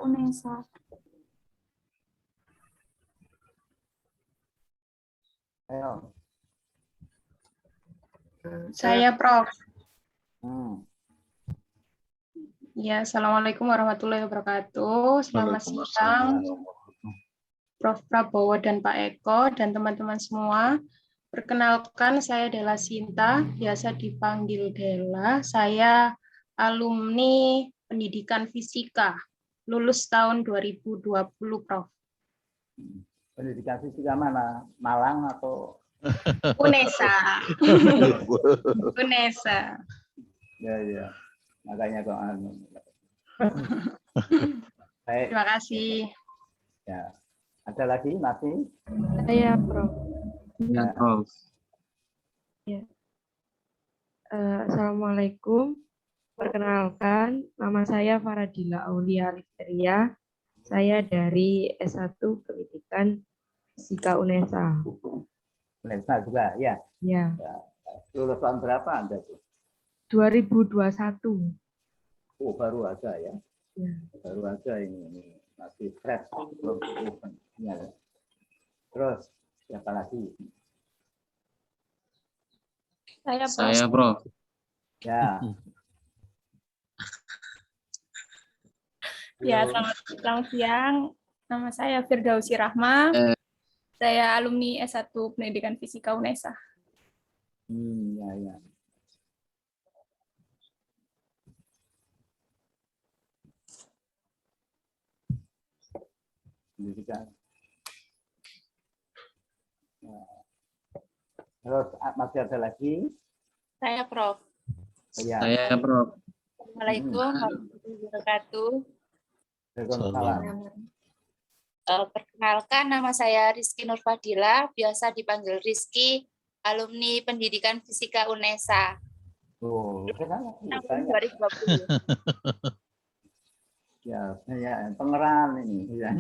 UNESA. Ayo. Saya Prof. Ya, Assalamualaikum warahmatullahi wabarakatuh. Selamat siang, Prof. Prabowo dan Pak Eko, dan teman-teman semua. Perkenalkan, saya Della Sinta, biasa dipanggil Della. Saya alumni pendidikan fisika, lulus tahun 2020, Prof. Pendidikan fisika mana? Malang atau? UNESA. UNESA. Ya. Makanya kok Baik. Terima kasih. Ya. Ada lagi masih? Saya Prof. Ya. Prof. Ya. Assalamualaikum. Perkenalkan, nama saya Faradila Aulia Listeria. Saya dari S1 Pendidikan Fisika UNESA. UNESA juga, ya. Ya. Lulus tahun berapa Anda tuh? 2021. Oh, baru aja ya. Ya. Baru aja ini masih fresh, belum open. Ya. Terus siapa lagi? Saya Prof. Ya. Ya, selamat siang. Nama saya Firdausi Rahma. Saya alumni S1 Pendidikan Fisika UNESA. Ya. Pendidikan. Terus masih ada lagi? Saya Prof. Ya. Saya Prof. Assalamualaikum warahmatullahi wabarakatuh. Waalaikumsalam. Perkenalkan, nama saya Rizky Nurfadila, biasa dipanggil Rizky, alumni Pendidikan Fisika UNESA. Oh, Tahun 2020. Ya, saya pengeran ini. Ya.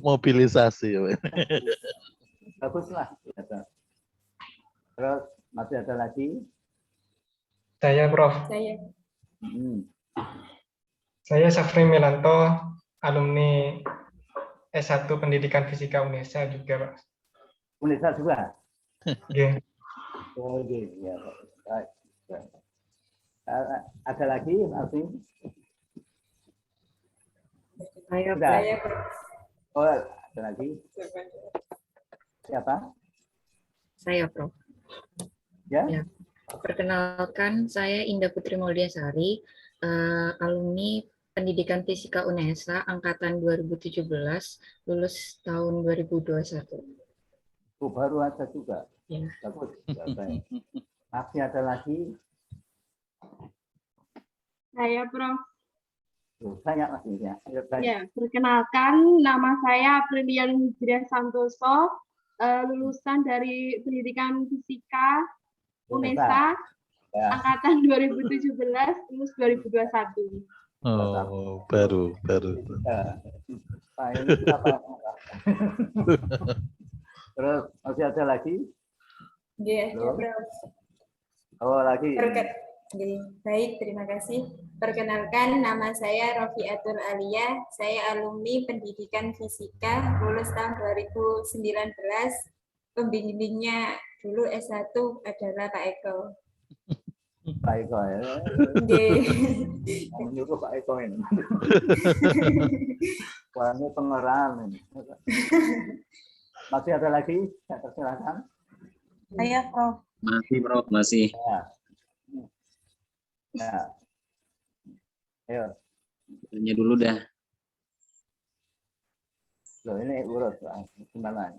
Mobilisasi. Baguslah. Terus masih ada lagi? Saya Prof. Saya Safri Melanto, alumni S1 Pendidikan Fisika UNESA juga, Pak. UNESA juga? Oke. Oh, ya. Baik. Ada lagi, Alfi? Saya Oh, ada lagi? Siapa? Saya Prof. Ya. Perkenalkan, saya Indah Putri Mauliasari, alumni Pendidikan Fisika UNESA angkatan 2017, lulus tahun 2021. Oh, baru aja juga. Ya. Bagus. Baik. Masih ada lagi? Saya Prof. Banyak masih ya. Ya, perkenalkan nama saya Aprilian Hijriah Santoso, lulusan dari Pendidikan Fisika UNESA, ya. Angkatan 2017, lulus 2021. Oh, baru. Pak, ini siapa? Terus masih ada lagi? Iya, Belum? Prof. Oh, lagi. Baik, terima kasih. Perkenalkan, nama saya Rofiatul Alia. Saya alumni Pendidikan Fisika, lulus tahun 2019. Pembimbingnya dulu S1 adalah Pak Eko. Pak Eko ya. Menyuruh Pak Eko ini. Wah, ini pengerahan ini. Masih ada lagi? Ya, silakan. Saya Prof. Masih Prof, masih. Ya. Ayo. Tanya dulu dah. Loh, ini urut gimana?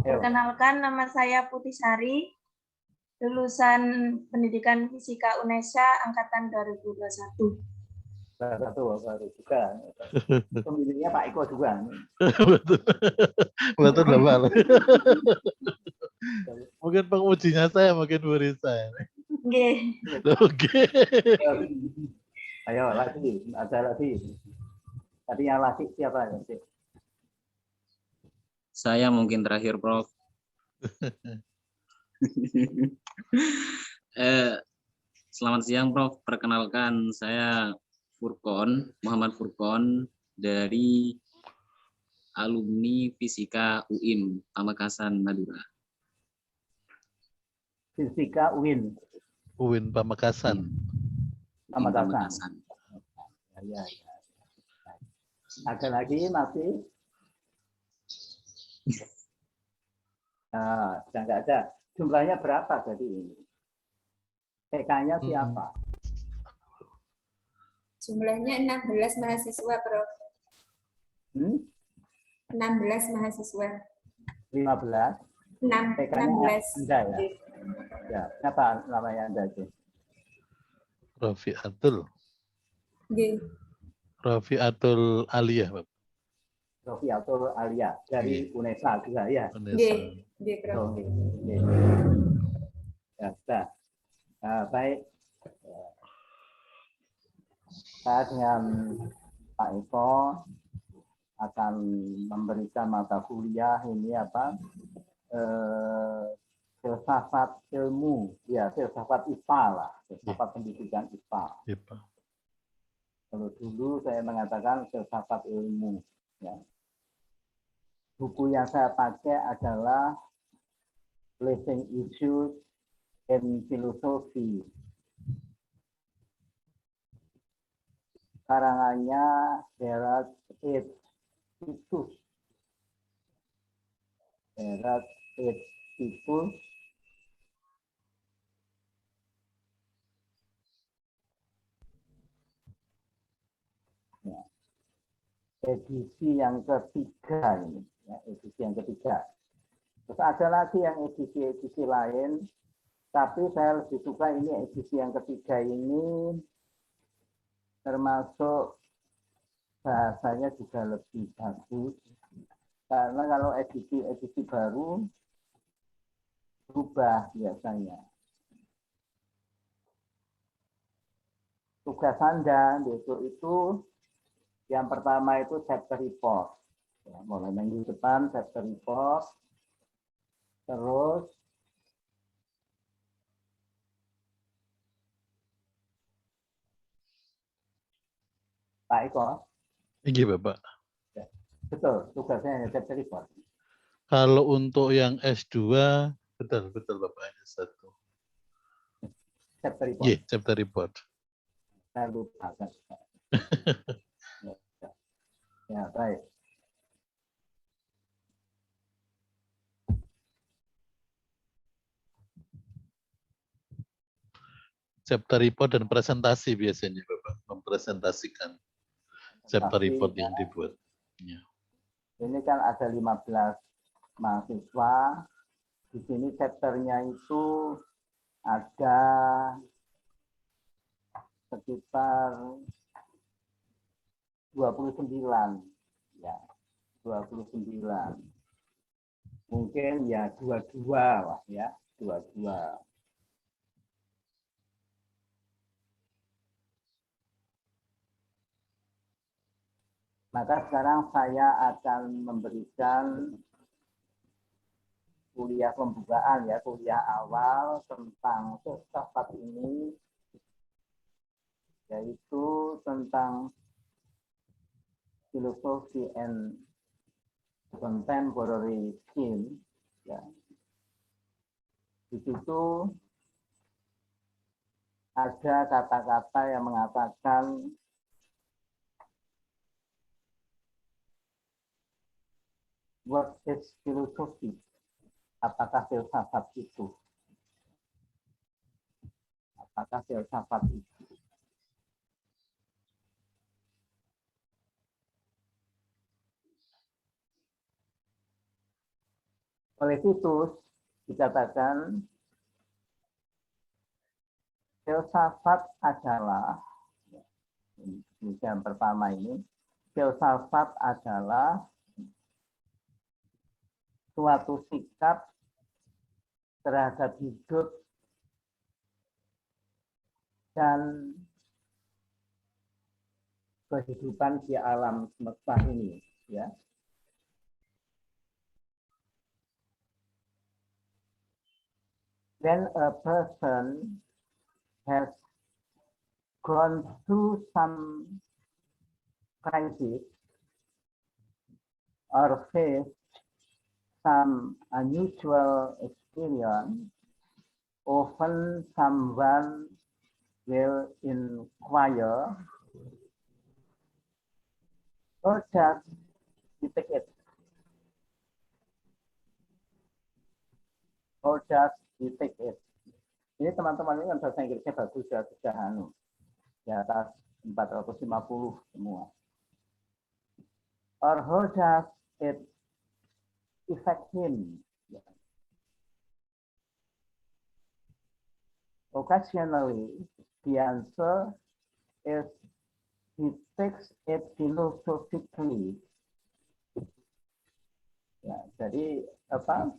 Perkenalkan, nama saya Putih Sari, lulusan Pendidikan Fisika UNESA angkatan 2021. Baru juga. Pemilihnya Pak Eko juga. Betul lah. Mungkin pengujinya saya, mungkin Bu Risa. Oke. Ayo lagi, ada lagi. Tadi yang lagi siapa? Saya mungkin terakhir, Prof. Selamat siang, Prof. Perkenalkan, saya Muhammad Furqon dari alumni Fisika UIN Pamekasan Madura. Fisika UIN. UIN Pamekasan. Pamekasan. Ya. Ada lagi masih? Nah, sudah nggak ada. Jumlahnya berapa jadi ini? TK-nya siapa? Jumlahnya 16 mahasiswa, Prof. 16 mahasiswa. 15? 16. Anda ya? Ya, siapa namanya Anda itu? Rafiatul. G. Rafiatul Aliyah, Bapak. Rafiatul Aliyah dari UNESA juga ya? G, Prof. Ya, sudah. Nah, baik. Saya dengan Pak Eko akan memberikan mata kuliah ini apa? Filsafat ilmu, ya filsafat IPA lah, filsafat pendidikan IPA. Kalau dulu saya mengatakan filsafat ilmu. Ya. Buku yang saya pakai adalah Living Issues in Philosophy. Karangannya Gerard H. Titus. Gerard H. Titus. Ya. Edisi yang ketiga ini, ya, edisi yang ketiga. Terus ada lagi yang edisi lain, tapi saya lebih suka ini edisi yang ketiga ini, termasuk bahasanya juga lebih bagus. Karena kalau edisi baru berubah biasanya. Tugas Anda besok itu yang pertama itu chapter report. Ya, mulai minggu depan chapter report. Terus Pak Eko. Iya, Bapak. Ya, betul, tugasnya hanya chapter report. Kalau untuk yang S2, betul Bapak, S1. Chapter report. Iya, chapter report. Saya lupa kan. Ya, baik. Chapter report dan presentasi biasanya, Bapak, mempresentasikan chapter report yang dibuat. Ya. Ini kan ada 15 mahasiswa. Di sini chapternya itu ada sekitar 29. Ya, 29. Mungkin ya 22 lah ya, 22. Maka sekarang saya akan memberikan kuliah pembukaan ya, kuliah awal tentang filsafat ini, yaitu tentang filosofi and contemporary theme. Ya. Di situ ada kata-kata yang mengatakan what is philosophy? Apakah filsafat itu? Apakah filsafat itu? Oleh Titus dikatakan filsafat adalah, yang pertama ini, filsafat adalah suatu sikap terhadap hidup dan kehidupan di alam semesta ini, ya. When a person has gone through some crisis or faced some unusual experience, often someone will inquire, or just detect it, or just detect it. Ini teman-teman ini kan bahasa Inggrisnya bagus ya, sudah di atas 450 semua. Or how does it affect him? Occasionally, the answer is he takes it philosophically. Ya, jadi apa?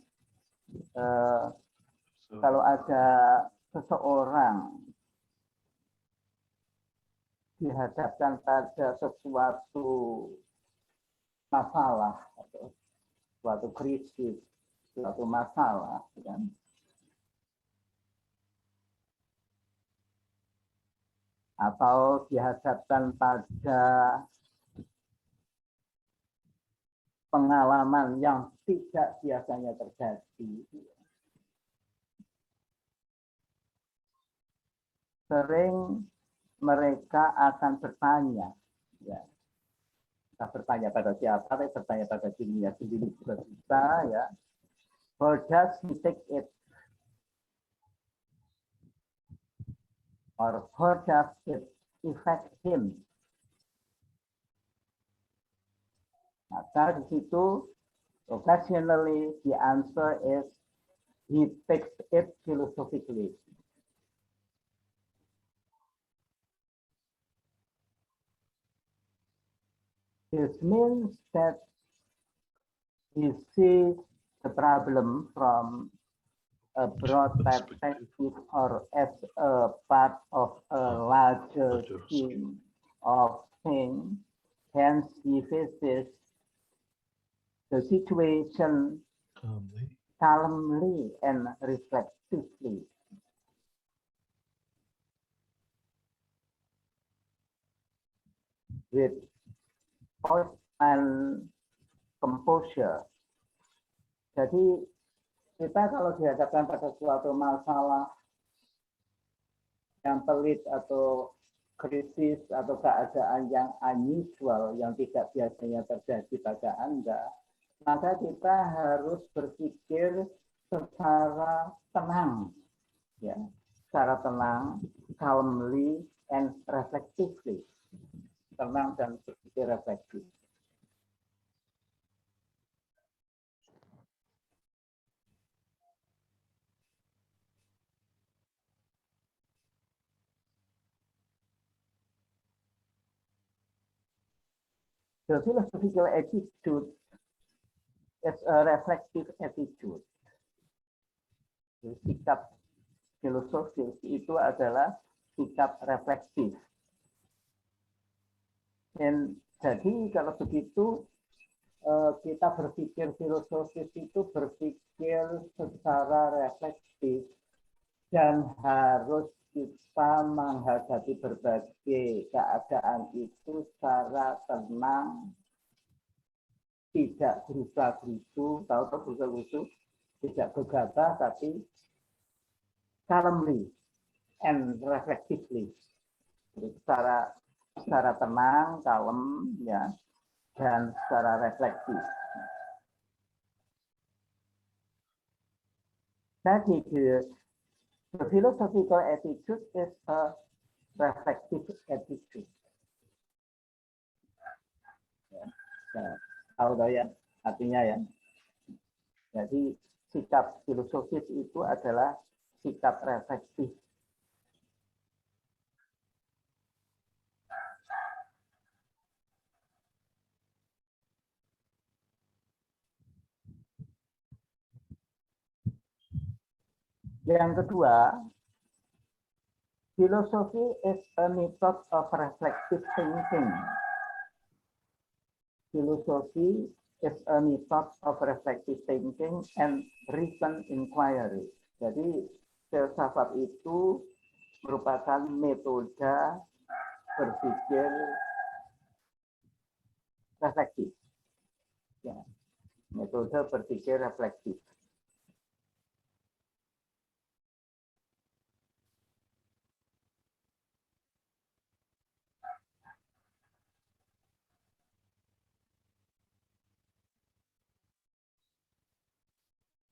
Kalau ada seseorang dihadapkan pada sesuatu masalah atau suatu krisis, suatu masalah, kan? Atau dihadapkan pada pengalaman yang tidak biasanya terjadi, sering mereka akan bertanya, ya, kita bertanya pada siapa, tapi bertanya pada dirinya sendiri juga bisa, ya. How does he take it? Or how does it affect him? Maka di situ, occasionally the answer is he takes it philosophically. This means that he sees the problem from a broad perspective or as a part of a larger scheme of things. Hence, he faces the situation calmly and reflectively. With poise and composure. Jadi kita kalau dihadapkan pada suatu masalah yang pelik atau krisis atau keadaan yang unusual yang tidak biasanya terjadi pada Anda, maka kita harus berpikir secara tenang, ya, secara tenang, calmly and reflectively. Tenang dan berpikir refleksi. The philosophical attitude is a reflective attitude. Sikap filosofis itu adalah sikap reflektif. Dan jadi kalau begitu kita berpikir filosofis itu berpikir secara reflektif dan harus kita menghadapi berbagai keadaan itu secara tenang, tidak gerusa-gerusu, tidak gegabah, tapi calmly and reflectively, secara tenang, kalem, ya, dan secara refleksi. Jadi the philosophical attitude is a reflective attitude. Ya, tahu ya artinya ya. Jadi sikap filosofis itu adalah sikap reflektif. Yang kedua, philosophy is a method of reflective thinking. Philosophy is a method of reflective thinking and reason inquiry. Jadi filsafat itu merupakan metode berpikir reflektif. Ya, metode berpikir reflektif.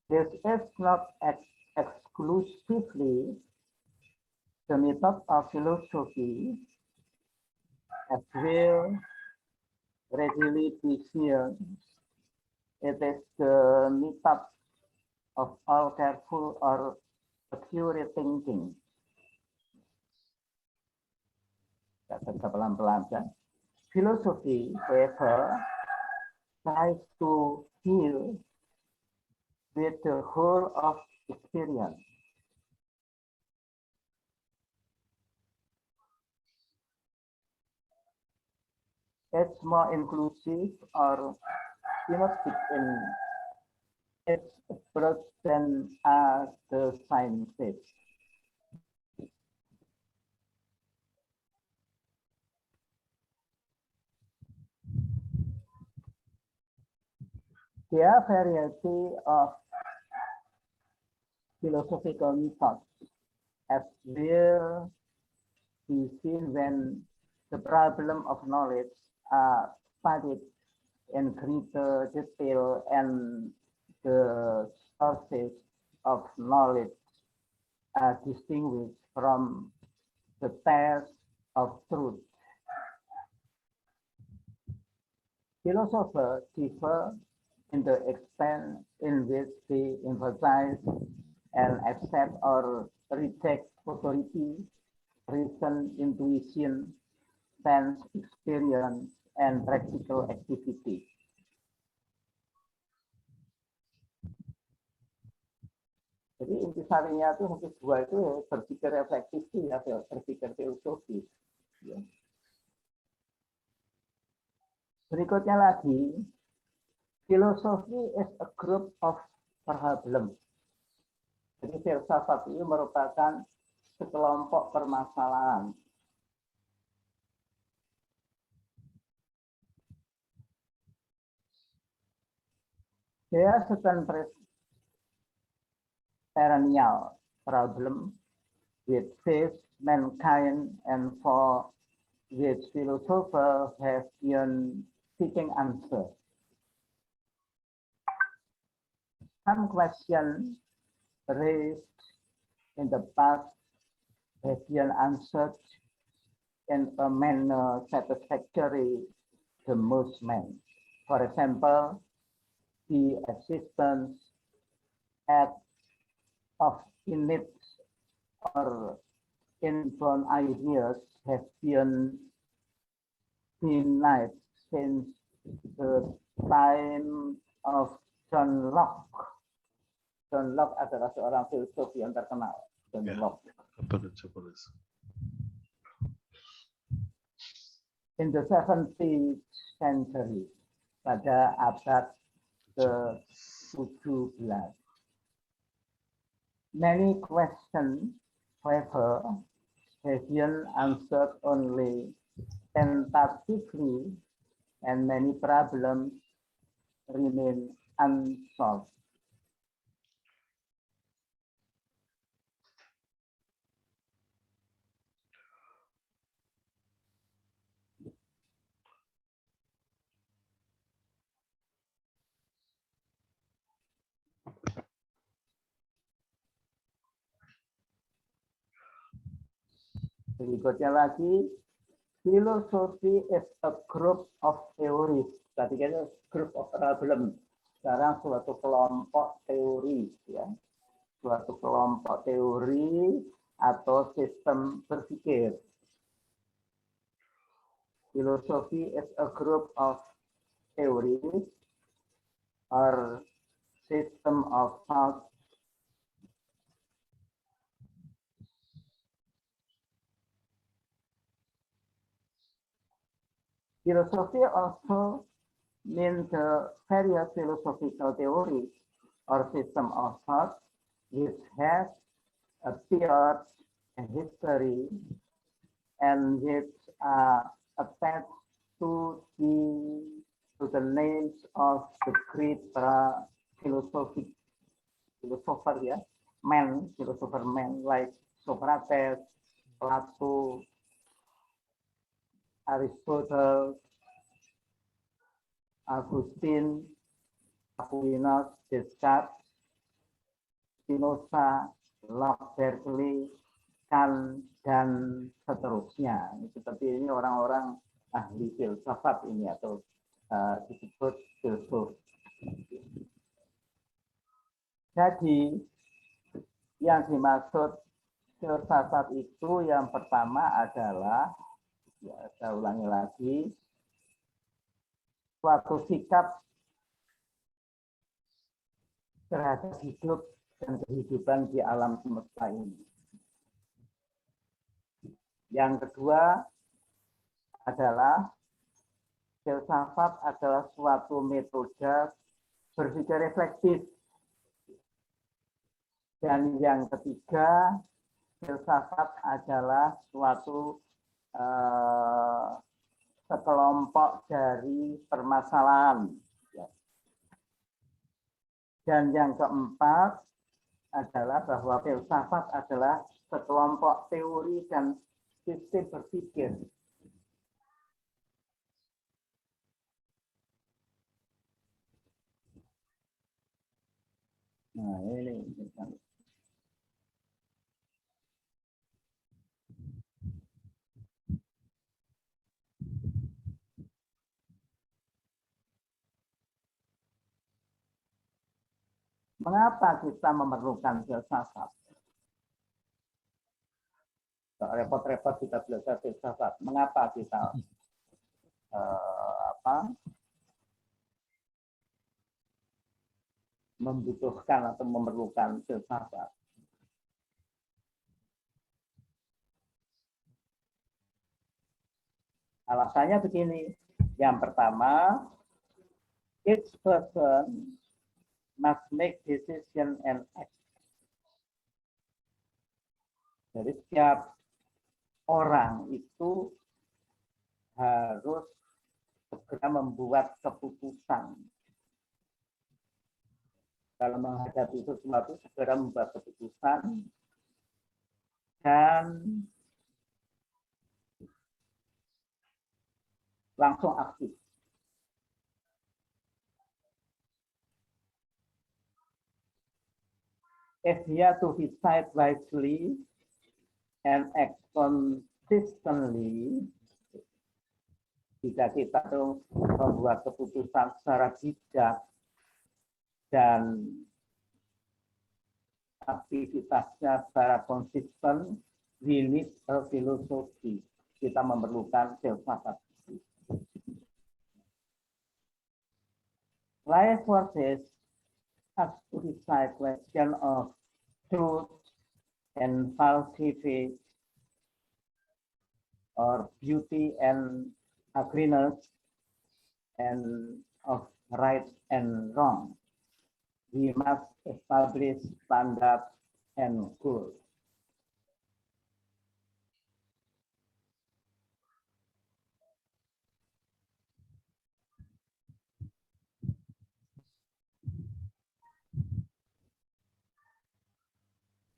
This is not exclusively the method of philosophy, as will readily be seen. It is the method of all careful or accurate thinking. Kita pelan-pelan kan. Philosophy, however, tries to deal with the whole of experience. It's more inclusive or synoptic in its approach than are the sciences. There are variety of philosophical methods as will be seen when the problem of knowledge are studied in greater detail and the sources of knowledge are distinguished from the test of truth. Philosophers differ in the extent in which they emphasize and accept or reject authority, reason, intuition, sense, experience, and practical activity. Jadi intisarinya itu habis dua itu berpikir reflektif ya, berpikir filosofis. Ya. Berikutnya lagi, filosofi is a group of problem. Jadi filsafat itu merupakan sekelompok permasalahan. There are certain perennial problem which face mankind and for which philosophers have been seeking answer. Some questions raised in the past have been answered in a manner satisfactory to most men. For example, the existence of innate or inborn ideas has been denied since the time of John Locke. John Locke adalah seorang filsuf yang terkenal. John Locke. In the 17th century, pada abad ke-17, many questions, however, have been answered only tentatively, and many problems remain unsolved. Berikutnya lagi, philosophy is a group of theories. Tadi kan group of problem. Sekarang suatu kelompok teori, ya, suatu kelompok teori atau sistem berpikir. Philosophy is a group of theories or system of thought. Philosophy also means the various philosophical theories or system of thought which have appeared in history and which attached to the names of the great philosopher, yeah, philosopher men like Socrates, Plato, Aristotle, Augustine, Aquinas, Descartes, Spinoza, Locke, Berkeley, Kant, dan seterusnya. Seperti ini orang-orang ahli filsafat ini atau disebut filsuf. Jadi yang dimaksud filsafat itu yang pertama adalah, ya, saya ulangi lagi, suatu sikap terhadap hidup dan kehidupan di alam semesta ini. Yang kedua adalah filsafat adalah suatu metode berpikir reflektif. Dan yang ketiga, filsafat adalah suatu sekelompok dari permasalahan. Dan yang keempat adalah bahwa filsafat adalah sekelompok teori dan sistem berpikir. Nah, ini. Mengapa kita memerlukan filsafat? Repot-repot kita belajar filsafat. Mengapa kita membutuhkan atau memerlukan filsafat? Alasannya begini. Yang pertama, each person must make decision and act. Jadi setiap orang itu harus segera membuat keputusan. Kalau menghadapi sesuatu, segera membuat keputusan dan langsung aktif. If we are to decide wisely and act consistently, jika kita tuh membuat keputusan secara bijak dan aktivitasnya secara konsisten, we need a philosophy. Kita memerlukan filsafat. Life forces us to decide question of truth and falsity, or beauty and ugliness, and of right and wrong. We must establish standards and goals.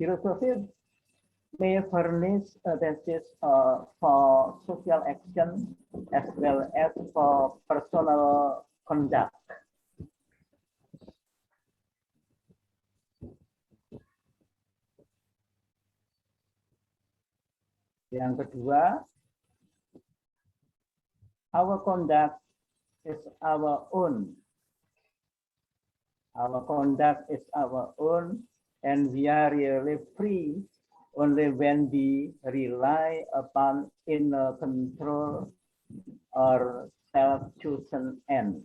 Philosophy may furnish a basis for social action as well as for personal conduct. Yang kedua, our conduct is our own. Our conduct is our own, and we are really free only when we rely upon inner control or self-chosen end.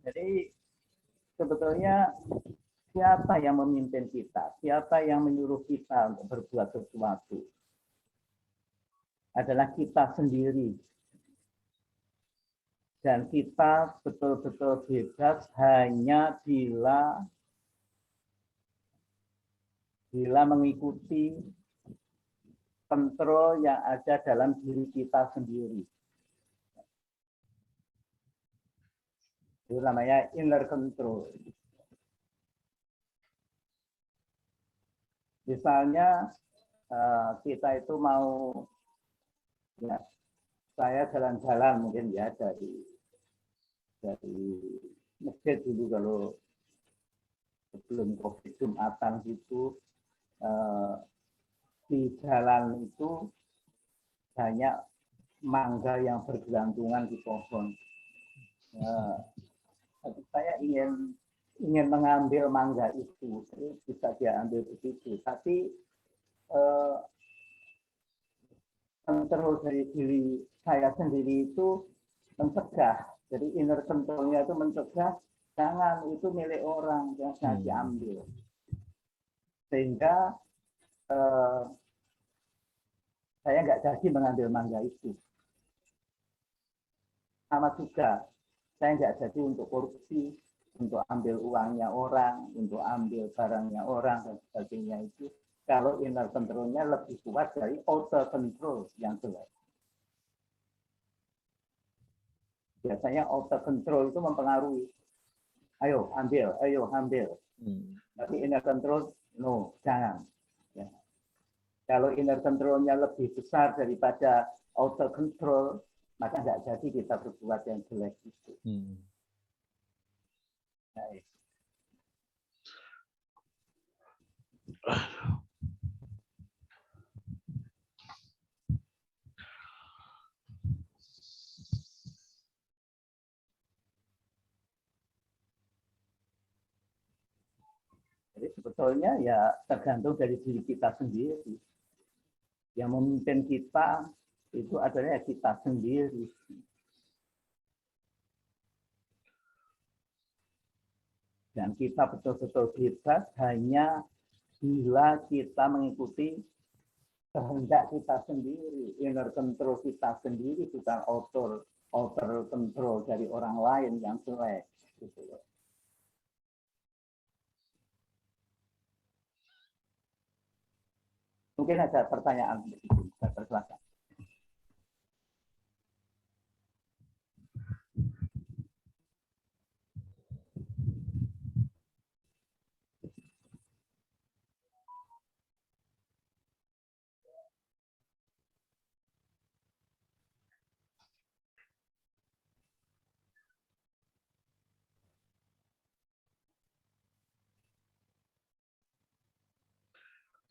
Jadi sebetulnya siapa yang memimpin kita, siapa yang menyuruh kita untuk berbuat sesuatu, adalah kita sendiri. Dan kita betul-betul bebas hanya bila mengikuti kontrol yang ada dalam diri kita sendiri. Itu namanya inner control. Misalnya kita itu mau, ya, saya jalan-jalan mungkin ya dari masjid dulu kalau sebelum COVID Jumatan gitu, di jalan itu banyak mangga yang bergelantungan di pohon. Tapi saya ingin mengambil mangga itu, bisa dia ambil begitu. Tapi kontrol dari diri saya sendiri itu mencegah. Jadi inner control-nya itu mencegah, jangan itu milik orang, jangan diambil. Sehingga saya nggak jadi mengambil mangga itu. Sama juga, saya nggak jadi untuk korupsi, untuk ambil uangnya orang, untuk ambil barangnya orang, dan sebagainya itu. Kalau inner control-nya lebih kuat dari outer control yang jelek. Biasanya outer control itu mempengaruhi. Ayo ambil, ayo ambil. Tapi inner control, no, jangan. Ya. Kalau inner control-nya lebih besar daripada outer control, maka nggak jadi kita berbuat yang jelek itu. Baik. Jadi sebetulnya ya tergantung dari diri kita sendiri. Yang memimpin kita itu adalah kita sendiri. Dan kita betul-betul bebas hanya bila kita mengikuti kehendak kita sendiri, inner control kita sendiri, bukan outer control dari orang lain yang jelek. Gitu. Mungkin ada pertanyaan begitu, saya persilakan.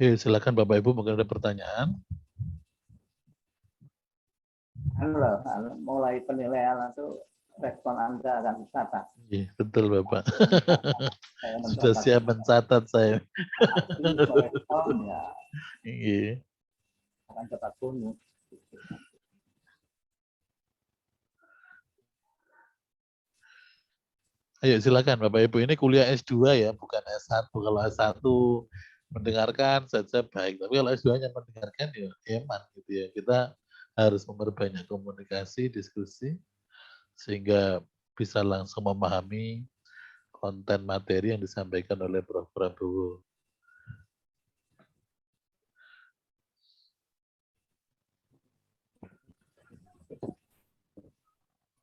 Silakan Bapak Ibu, mungkin ada pertanyaan. Halo, mulai penilaian itu respon Anda akan mencatat. Iya, betul Bapak. Sudah siap mencatat saya. Respon ya. Iya. Akan dapat bonus. Ayo silakan Bapak Ibu, ini kuliah S2 ya, bukan S1. Kalau S1 mendengarkan saja baik, tapi kalau S2-nya mendengarkan ya eman gitu ya. Kita harus memperbanyak komunikasi, diskusi sehingga bisa langsung memahami konten materi yang disampaikan oleh Prof. Prabowo.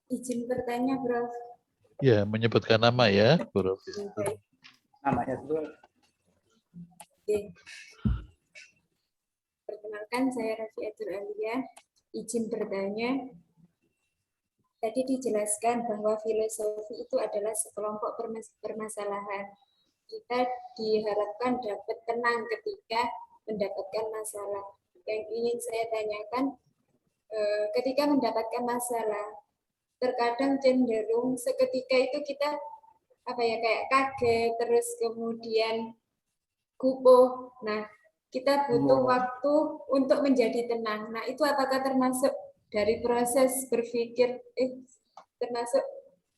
Izin bertanya, Prof. Ya, menyebutkan nama ya, Prof. Namanya Prof. Oke. Perkenalkan, saya Rafiatul Alia. Izin bertanya. Tadi dijelaskan bahwa filosofi itu adalah sekelompok permasalahan. Kita diharapkan dapat tenang ketika mendapatkan masalah. Yang ingin saya tanyakan, ketika mendapatkan masalah, terkadang cenderung seketika itu kita kayak kaget, terus kemudian gugup. Nah, kita butuh waktu untuk menjadi tenang. Nah, itu apakah termasuk dari proses berpikir, termasuk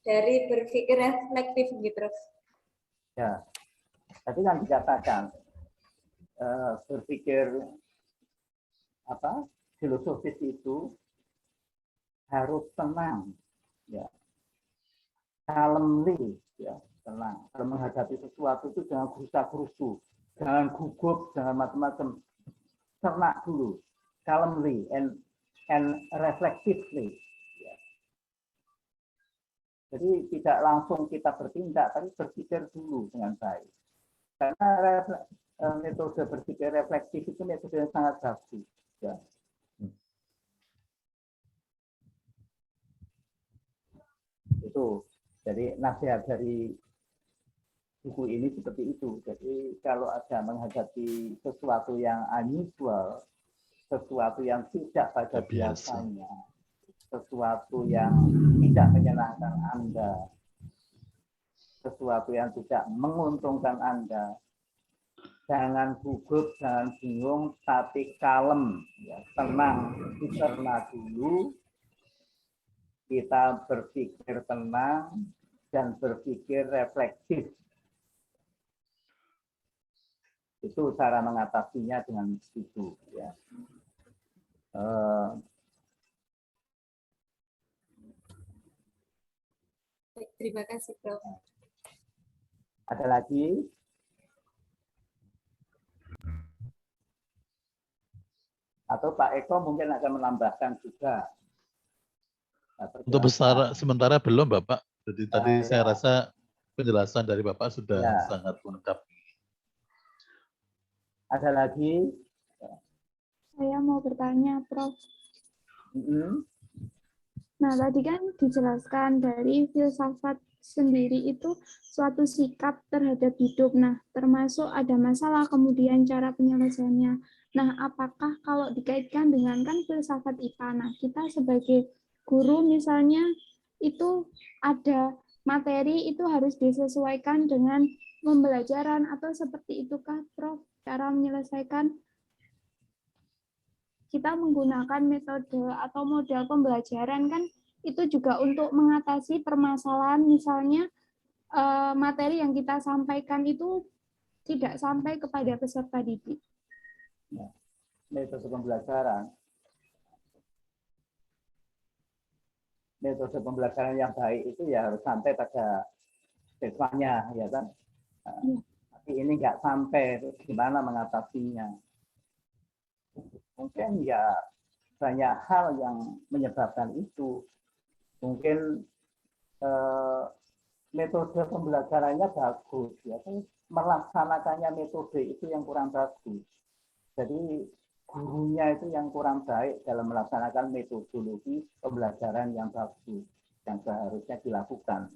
dari berpikir reflektif gitu? Ya, tadi kan dikatakan berpikir filosofis itu harus tenang, ya, calmly, ya, tenang. Kalau menghadapi sesuatu itu jangan gerusa-gerusu, jangan gugup, jangan macam-macam, cerna dulu. calmly and reflectively. Ya. Jadi tidak langsung kita bertindak, tapi berpikir dulu dengan baik. Karena metode berpikir reflektif itu metode yang sangat bagus. Ya. Itu. Jadi nasihat dari buku ini seperti itu. Jadi kalau ada menghadapi sesuatu yang unusual, sesuatu yang tidak pada biasanya, sesuatu yang tidak menyenangkan Anda, sesuatu yang tidak menguntungkan Anda, jangan gugup, jangan bingung, tapi kalem, ya, tenang, dicerna dulu, kita berpikir tenang dan berpikir reflektif. Itu cara mengatasinya dengan itu. Ya. Terima kasih, Prof. Ada lagi? Atau Pak Eko mungkin akan menambahkan juga. Untuk sementara belum, Bapak. Jadi tadi saya ya. rasa penjelasan dari Bapak sudah sangat lengkap. Ada lagi? Saya mau bertanya, Prof. Nah, tadi kan dijelaskan dari filsafat sendiri itu suatu sikap terhadap hidup. Nah, termasuk ada masalah, kemudian cara penyelesaiannya. Nah, apakah kalau dikaitkan dengan kan filsafat IPA, nah kita sebagai guru misalnya itu ada materi itu harus disesuaikan dengan pembelajaran atau seperti itukah, Prof? Cara menyelesaikan? Kita menggunakan metode atau model pembelajaran kan itu juga untuk mengatasi permasalahan misalnya materi yang kita sampaikan itu tidak sampai kepada peserta didik. Ya, metode pembelajaran yang baik itu ya harus sampai pada siswanya, ya kan? Tapi ini nggak sampai, gimana mengatasinya? Mungkin ya banyak hal yang menyebabkan itu. Mungkin metode pembelajarannya bagus, ya, tapi melaksanakannya metode itu yang kurang bagus. Jadi gurunya itu yang kurang baik dalam melaksanakan metodologi pembelajaran yang bagus yang seharusnya dilakukan.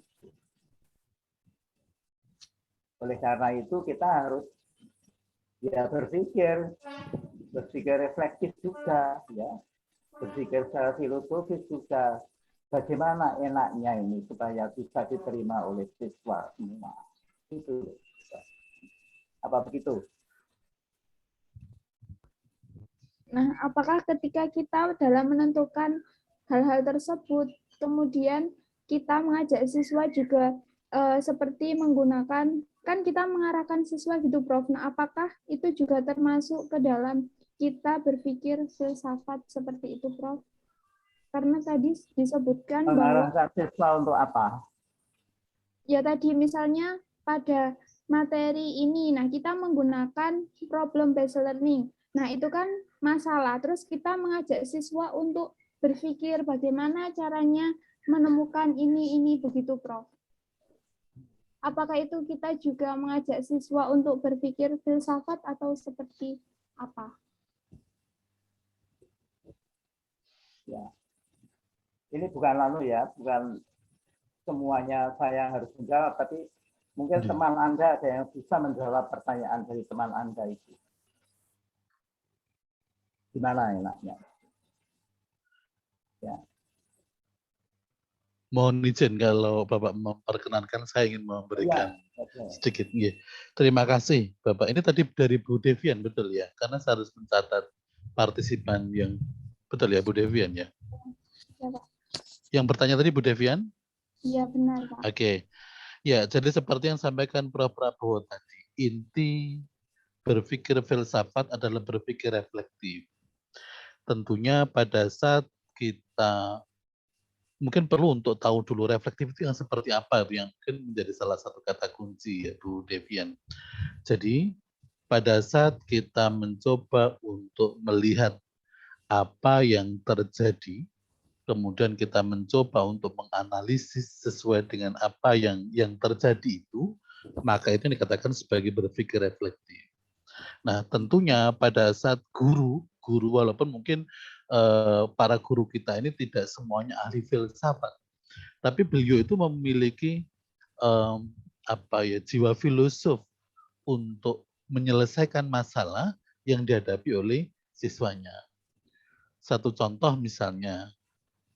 Oleh karena itu kita harus ya berpikir reflektif juga, ya, berpikir secara filosofis juga. Bagaimana enaknya ini supaya bisa diterima oleh siswa semua. Itu. Apa begitu? Nah, apakah ketika kita dalam menentukan hal-hal tersebut, kemudian kita mengajak siswa juga seperti menggunakan, kan kita mengarahkan siswa gitu, Prof. Nah, apakah itu juga termasuk ke dalam kita berpikir filsafat seperti itu, Prof? Karena tadi disebutkan mengarahkan siswa untuk apa? Ya tadi misalnya pada materi ini, nah kita menggunakan problem based learning. Nah itu kan masalah, terus kita mengajak siswa untuk berpikir bagaimana caranya menemukan ini begitu, Prof. Apakah itu kita juga mengajak siswa untuk berpikir filsafat atau seperti apa? Ya. Ini bukan bukan semuanya saya harus menjawab, tapi mungkin teman Anda ada yang bisa menjawab pertanyaan dari teman Anda itu. Gimana enaknya? Ya. Mohon izin kalau Bapak memperkenankan, saya ingin memberikan sedikit. Terima kasih Bapak. Ini tadi dari Bu Devian, betul ya? Karena saya harus mencatat partisipan yang betul ya, Bu Devian ya? Ya, Pak. Yang bertanya tadi Bu Devian? Iya benar, Pak. Oke. Ya, jadi seperti yang sampaikan Prof. Prabowo tadi, inti berpikir filsafat adalah berpikir reflektif. Tentunya pada saat kita mungkin perlu untuk tahu dulu reflektif itu yang seperti apa, yang mungkin menjadi salah satu kata kunci ya Bu Devian. Jadi pada saat kita mencoba untuk melihat apa yang terjadi, kemudian kita mencoba untuk menganalisis sesuai dengan apa yang terjadi itu, maka itu dikatakan sebagai berpikir reflektif. Nah, tentunya pada saat guru walaupun mungkin para guru kita ini tidak semuanya ahli filsafat, tapi beliau itu memiliki jiwa filosof untuk menyelesaikan masalah yang dihadapi oleh siswanya. Satu contoh misalnya,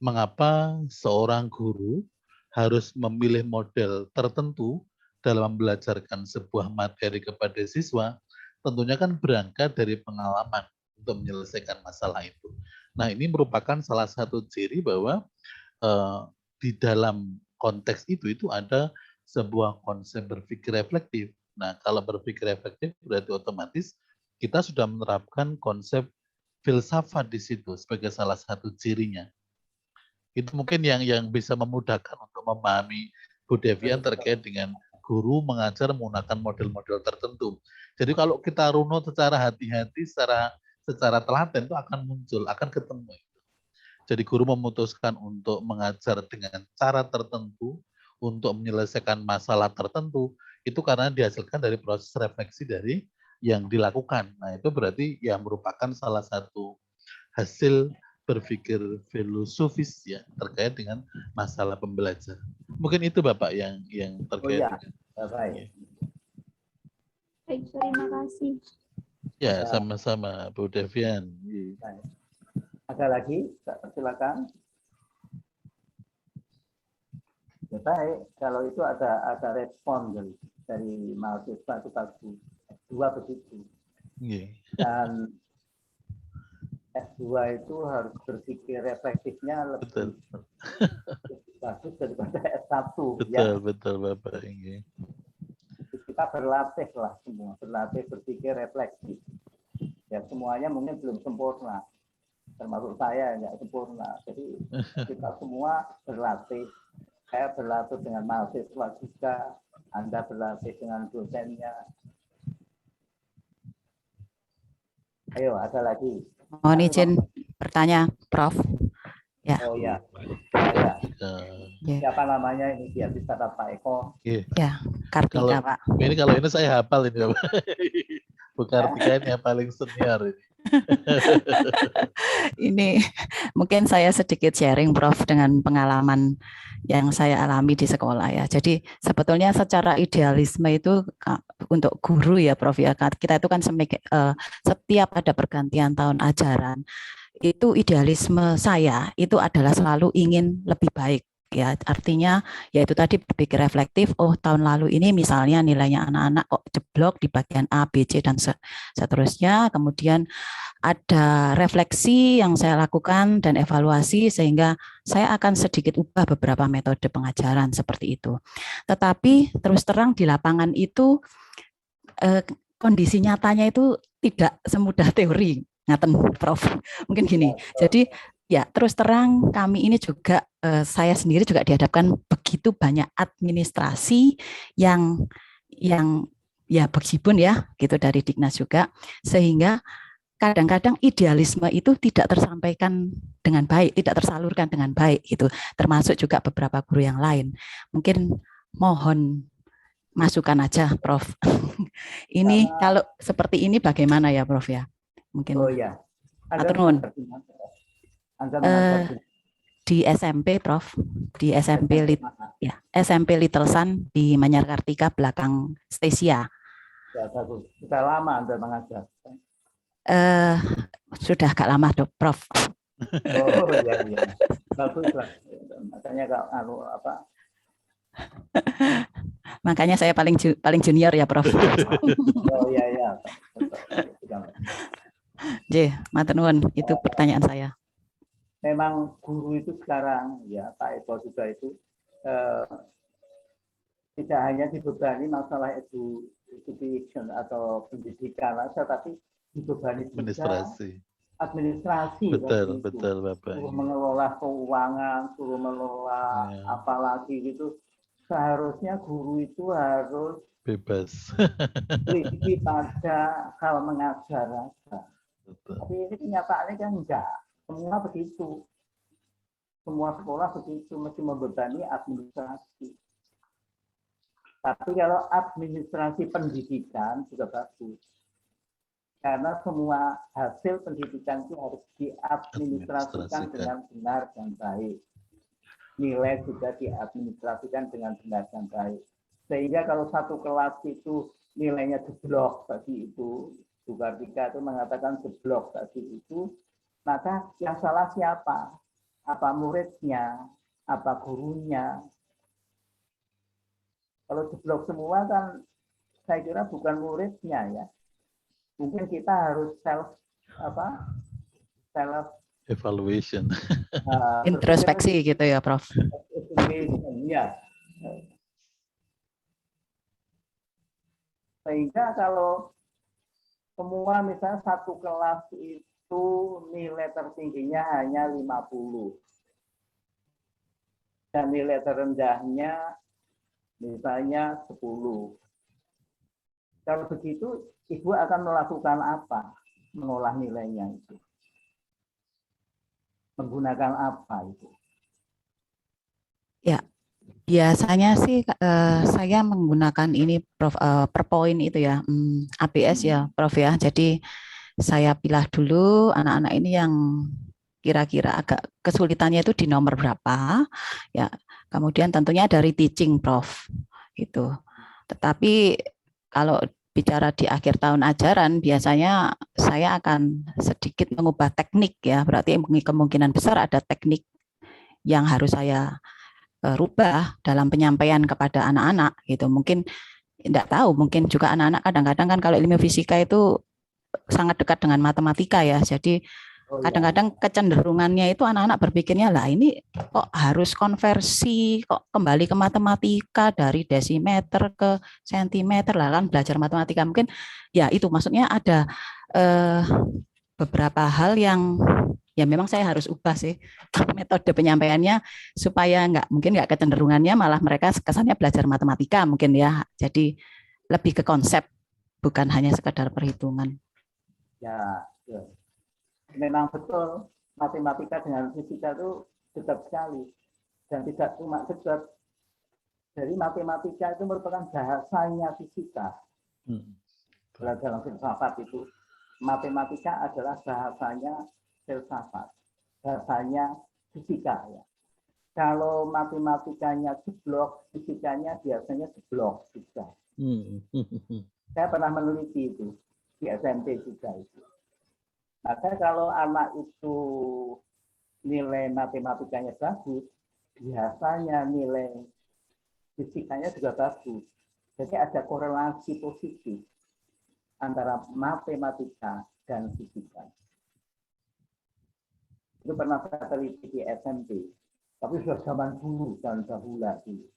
mengapa seorang guru harus memilih model tertentu dalam membelajarkan sebuah materi kepada siswa, tentunya kan berangkat dari pengalaman untuk menyelesaikan masalah itu. Nah, ini merupakan salah satu ciri bahwa di dalam konteks itu ada sebuah konsep berpikir reflektif. Nah, kalau berpikir reflektif berarti otomatis kita sudah menerapkan konsep filsafat di situ sebagai salah satu cirinya. Itu mungkin yang bisa memudahkan untuk memahami Bu Devian terkait dengan guru mengajar menggunakan model-model tertentu. Jadi kalau kita runut secara hati-hati, secara telaten itu akan muncul, akan ketemu. Jadi guru memutuskan untuk mengajar dengan cara tertentu, untuk menyelesaikan masalah tertentu, itu karena dihasilkan dari proses refleksi dari yang dilakukan. Nah, itu berarti ya merupakan salah satu hasil berpikir filosofis ya terkait dengan masalah pembelajaran. Mungkin itu Bapak yang terkait. Oh ya, baik. Baik, terima kasih. Ya, sama-sama Bu Devian. Ada lagi? Silakan. Ya, baik, kalau itu ada respon dari mahasiswa itu bagus. Dua begitu. Dan S2 itu harus berpikir reflektifnya lebih bagus daripada S1. Betul Bapak. Kita berlatih lah semua, berlatih berpikir reflektif. Ya semuanya mungkin belum sempurna, termasuk saya nggak sempurna. Jadi kita semua berlatih. Saya berlatih dengan mahasiswa juga, Anda berlatih dengan dosennya. Ayo, ada lagi. Mohon izin bertanya, Prof. Ya. Oh ya. Siapa namanya ini biar bisa Pak Eko? Ya, Kartika, Pak. Ini kalau ini saya hafal ini, Pak. Bu Kartika ini yang paling senior ini. Ini mungkin saya sedikit sharing, Prof, dengan pengalaman yang saya alami di sekolah ya. Jadi sebetulnya secara idealisme itu untuk guru ya, Prof ya. Kita itu kan setiap ada pergantian tahun ajaran, itu idealisme saya itu adalah selalu ingin lebih baik. Ya, artinya yaitu tadi berpikir reflektif. Oh, tahun lalu ini misalnya nilainya anak-anak kok jeblok di bagian A, B, C dan seterusnya. Kemudian ada refleksi yang saya lakukan dan evaluasi sehingga saya akan sedikit ubah beberapa metode pengajaran seperti itu. Tetapi terus terang di lapangan itu kondisi nyatanya itu tidak semudah teori. Ngaten, Prof. Mungkin gini. Jadi ya, terus terang kami ini juga saya sendiri juga dihadapkan begitu banyak administrasi yang ya meskipun ya gitu dari Dignas juga, sehingga kadang-kadang idealisme itu tidak tersampaikan dengan baik, tidak tersalurkan dengan baik gitu. Termasuk juga beberapa guru yang lain. Mungkin mohon masukan aja, Prof. Ini kalau seperti ini bagaimana ya, Prof ya? Mungkin. Oh ya. Di SMP, Prof. Di SMP SMP Little Sun di Manyar Kartika belakang Stesia. Ya, bagus. Sudah lama Anda mengajar? Sudah agak lama, Prof. Oh iya. Bagus lah. Makanya apa? Makanya saya paling junior ya, Prof. Oh iya. Matur nuwun, itu pertanyaan saya. Memang guru itu sekarang ya Pak Eko juga itu tidak hanya dibebani masalah education atau pendidikan saja, tapi dibebani administrasi. Betul Bapak. Suruh mengelola keuangan, suruh mengelola apalagi gitu. Seharusnya guru itu harus bebas. berisi pada hal mengajar. Tapi ini kenyataannya kan enggak. Semua begitu. Semua sekolah begitu, mesti membebani administrasi. Tapi kalau administrasi pendidikan juga bagus. Karena semua hasil pendidikan itu harus diadministrasikan dengan benar dan baik. Nilai juga diadministrasikan dengan benar dan baik. Sehingga kalau satu kelas itu nilainya jeblok tadi itu, Bu Kartika itu mengatakan jeblok tadi itu, maka yang salah siapa? Apa muridnya? Apa gurunya? Kalau jeblok semua kan saya kira bukan muridnya ya. Mungkin kita harus self evaluation. Introspeksi gitu ya, Prof. Ya. Sehingga kalau semua misalnya satu kelas itu nilai tertingginya hanya 50. Dan nilai terendahnya misalnya 10. Kalau begitu, Ibu akan melakukan apa? Mengolah nilainya itu. Menggunakan apa itu? Ya, biasanya sih saya menggunakan ini Prof, per poin itu ya, ABS ya Prof ya. Jadi saya pilih dulu anak-anak ini yang kira-kira agak kesulitannya itu di nomor berapa, ya. Kemudian tentunya dari teaching Prof, gitu. Tetapi kalau bicara di akhir tahun ajaran, biasanya saya akan sedikit mengubah teknik ya. Berarti kemungkinan besar ada teknik yang harus saya rubah dalam penyampaian kepada anak-anak gitu. Mungkin tidak tahu, mungkin juga anak-anak kadang-kadang kan kalau ilmu fisika itu sangat dekat dengan matematika ya. Jadi kadang-kadang kecenderungannya itu anak-anak berpikirnya lah ini kok harus konversi, kok kembali ke matematika dari desimeter ke sentimeter lah kan belajar matematika. Mungkin ya itu maksudnya ada beberapa hal yang ya memang saya harus ubah sih metode penyampaiannya supaya mungkin nggak kecenderungannya malah mereka kesannya belajar matematika mungkin ya. Jadi lebih ke konsep bukan hanya sekedar perhitungan. Ya, ya. Memang betul matematika dengan fisika itu dekat sekali dan tidak cuma dekat. Jadi matematika itu merupakan bahasanya fisika. Dalam filsafat itu matematika adalah bahasanya filsafat, bahasanya fisika ya. Kalau matematikanya jeblok, fisikanya biasanya jeblok juga. Saya pernah meneliti itu di SMP juga itu. Maka kalau anak itu nilai matematikanya bagus, biasanya nilai fisikanya juga bagus. Jadi ada korelasi positif antara matematika dan fisika. Itu pernah saya teliti di SMP, tapi sudah zaman dulu, zaman dahulu dulu.